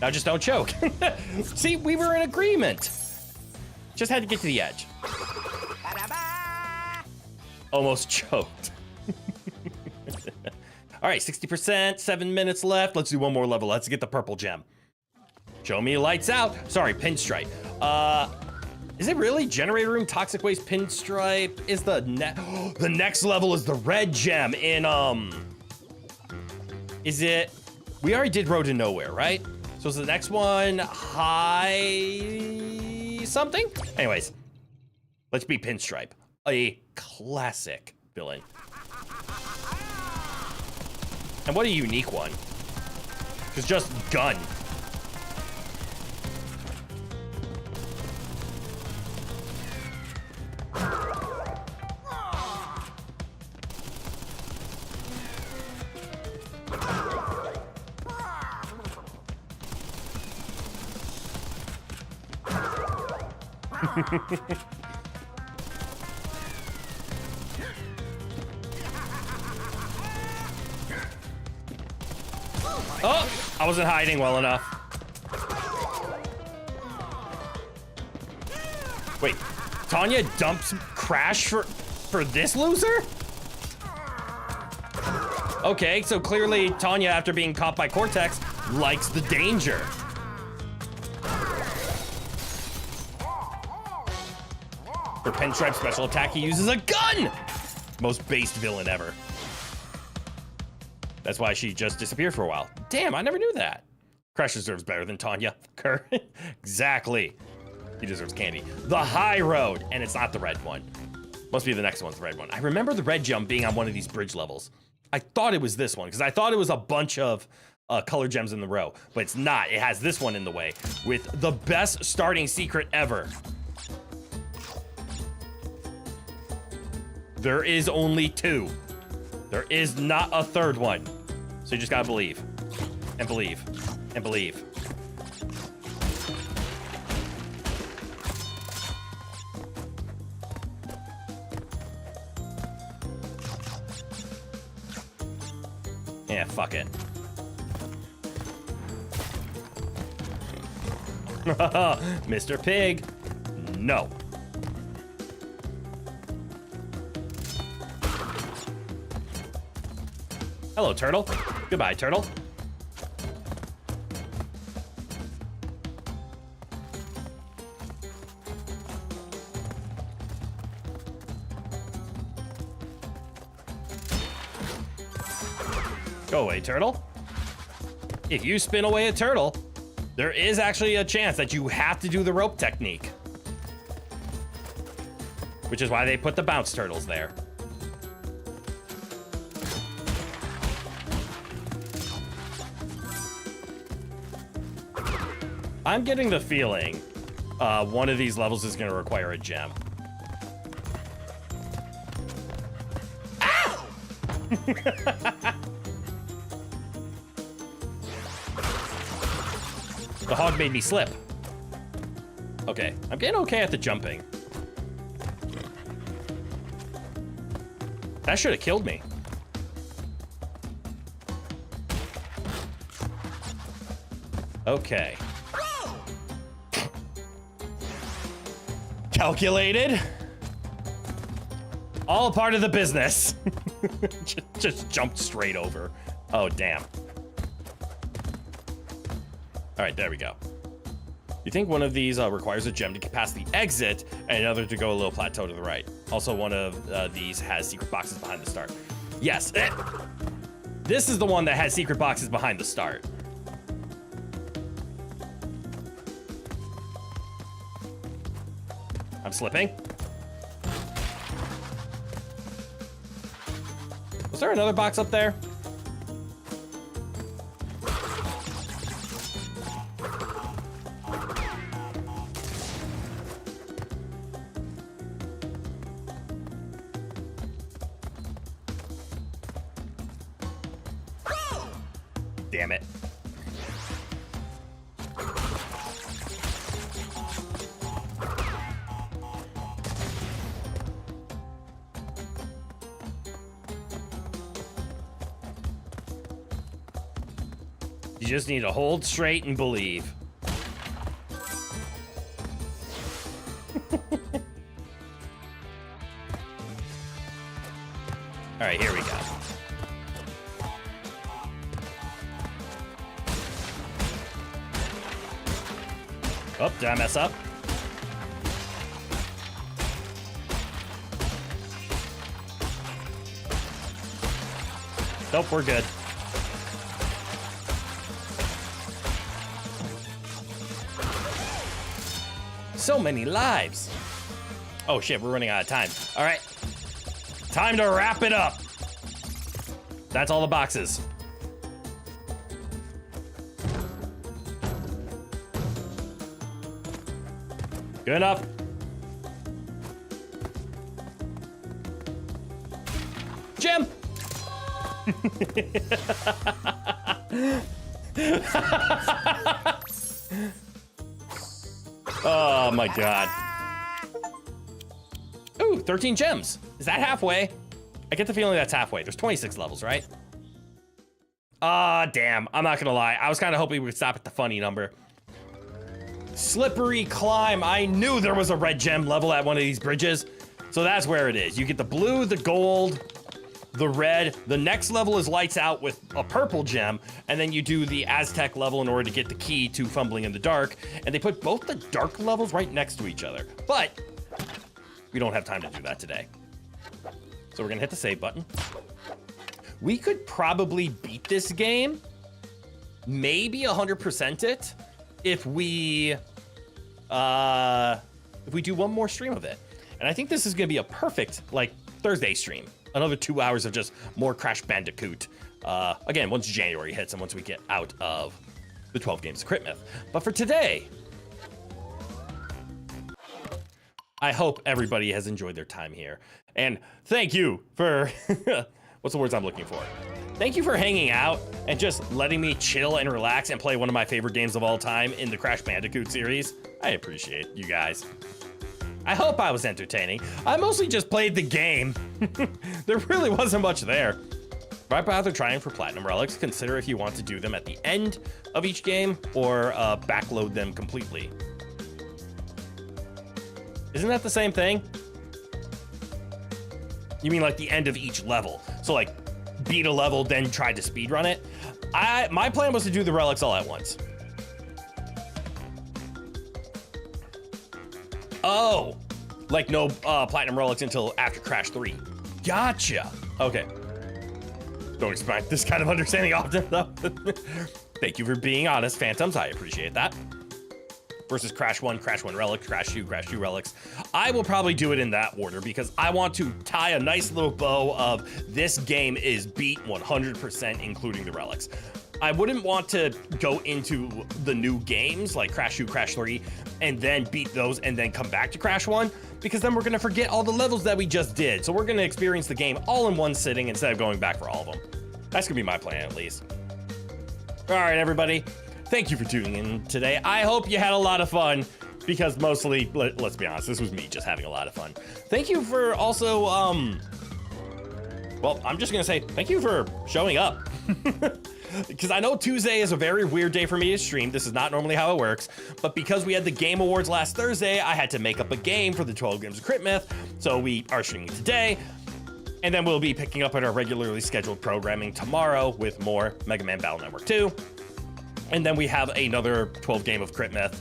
Now just don't choke. See, we were in agreement. Just had to get to the edge. Almost choked. All right, 60%, 7 minutes left. Let's do one more level. Let's get the purple gem. Show me lights out. Sorry, pinstripe. Is it really generator room, toxic waste, pinstripe? Is the the next level is the red gem in is it? We already did Road to Nowhere, right? So is the next one high something? Anyways, let's be pinstripe, a classic villain. And what a unique one. It's just gun. Oh, I wasn't hiding well enough. Wait, Tanya dumps Crash for this loser? Okay, so clearly Tanya, after being caught by Cortex, likes the danger. For Pinstripe special attack, he uses a gun! Most based villain ever. That's why she just disappeared for a while. Damn, I never knew that. Crash deserves better than Tanya. Exactly. He deserves candy. The high road, and it's not the red one. Must be the next one's the red one. I remember the red jump being on one of these bridge levels. I thought it was this one, because I thought it was a bunch of color gems in the row, but it's not. It has this one in the way with the best starting secret ever. There is only 2. There is not a third one. So you just gotta believe. And believe. And believe. Yeah, fuck it. Mr. Pig. No. Hello, turtle. Goodbye, turtle. Go away, turtle. If you spin away a turtle, there is actually a chance that you have to do the rope technique. Which is why they put the bounce turtles there. I'm getting the feeling one of these levels is going to require a gem. Ow! The hog made me slip. Okay, I'm getting okay at the jumping. That should have killed me. Okay. Calculated. All part of the business. just jumped straight over. Oh, damn. All right, there we go. You think one of these requires a gem to get past the exit and another to go a little plateau to the right. Also, one of these has secret boxes behind the start. Yes. This is the one that has secret boxes behind the start. I'm slipping. Was there another box up there? Damn it. You just need to hold straight and believe. All right, here we go. Oh, did I mess up? Nope, we're good. So many lives. Oh shit, we're running out of time. All right, time to wrap it up. That's all the boxes. Good enough. Gem. Oh my god. Ooh, 13 gems. Is that halfway? I get the feeling that's halfway. There's 26 levels, right? Ah, damn. I'm not gonna lie. I was kind of hoping we would stop at the funny number. Slippery climb. I knew there was a red gem level at one of these bridges. So that's where it is. You get the blue, the gold, the red, the next level is lights out with a purple gem, and then you do the Aztec level in order to get the key to Fumbling in the Dark, and they put both the dark levels right next to each other. But we don't have time to do that today. So we're gonna hit the save button. We could probably beat this game, maybe 100% it, if we do one more stream of it. And I think this is gonna be a perfect, like, Thursday stream. Another 2 hours of just more Crash Bandicoot. Again, once January hits and once we get out of the 12 games of Crit Myth. But for today, I hope everybody has enjoyed their time here. And thank you for, what's the words I'm looking for? Thank you for hanging out and just letting me chill and relax and play one of my favorite games of all time in the Crash Bandicoot series. I appreciate you guys. I hope I was entertaining. I mostly just played the game. There really wasn't much there. Right bother trying for platinum relics, consider if you want to do them at the end of each game or backload them completely. Isn't that the same thing? You mean like the end of each level? So like beat a level, then try to speedrun it? My plan was to do the relics all at once. Oh, like no platinum relics until after Crash 3. Gotcha. Okay. Don't expect this kind of understanding often, though. Thank you for being honest, Phantoms. I appreciate that. Versus Crash 1 relics, Crash 2 relics. I will probably do it in that order because I want to tie a nice little bow of this game is beat 100%, including the relics. I wouldn't want to go into the new games like Crash 2, Crash 3, and then beat those and then come back to Crash 1, because then we're gonna forget all the levels that we just did. So we're gonna experience the game all in one sitting instead of going back for all of them. That's gonna be my plan, at least. All right, everybody. Thank you for tuning in today. I hope you had a lot of fun, because mostly, let's be honest, this was me just having a lot of fun. Thank you for also, well, I'm just gonna say thank you for showing up. Because I know Tuesday is a very weird day for me to stream. This is not normally how it works, but because we had the Game Awards last Thursday, I had to make up a game for the 12 games of Crit Myth, so we are streaming today, and then we'll be picking up at our regularly scheduled programming tomorrow with more Mega Man Battle Network 2, and then we have another 12 game of Crit Myth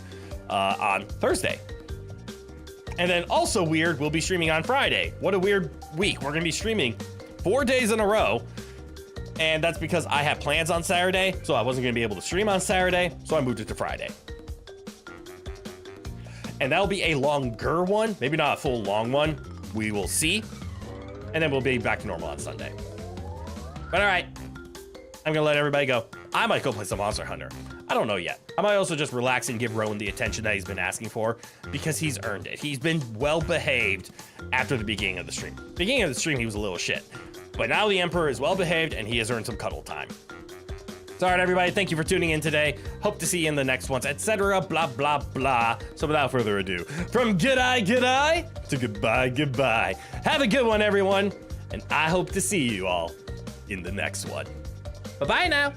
on Thursday. And then also weird, we'll be streaming on Friday. What a weird week. We're gonna be streaming 4 days in a row. And that's because I have plans on Saturday, so I wasn't gonna be able to stream on Saturday, so I moved it to Friday. And that'll be a longer one, maybe not a full long one, we will see. And then we'll be back to normal on Sunday. But all right, I'm gonna let everybody go. I might go play some Monster Hunter. I don't know yet. I might also just relax and give Rowan the attention that he's been asking for, because he's earned it. He's been well behaved after the beginning of the stream. Beginning of the stream, he was a little shit. But now the Emperor is well behaved and he has earned some cuddle time. So all right, everybody, thank you for tuning in today. Hope to see you in the next ones, etc. Blah, blah, blah. So without further ado, from goodbye to goodbye. Have a good one, everyone. And I hope to see you all in the next one. Bye-bye now.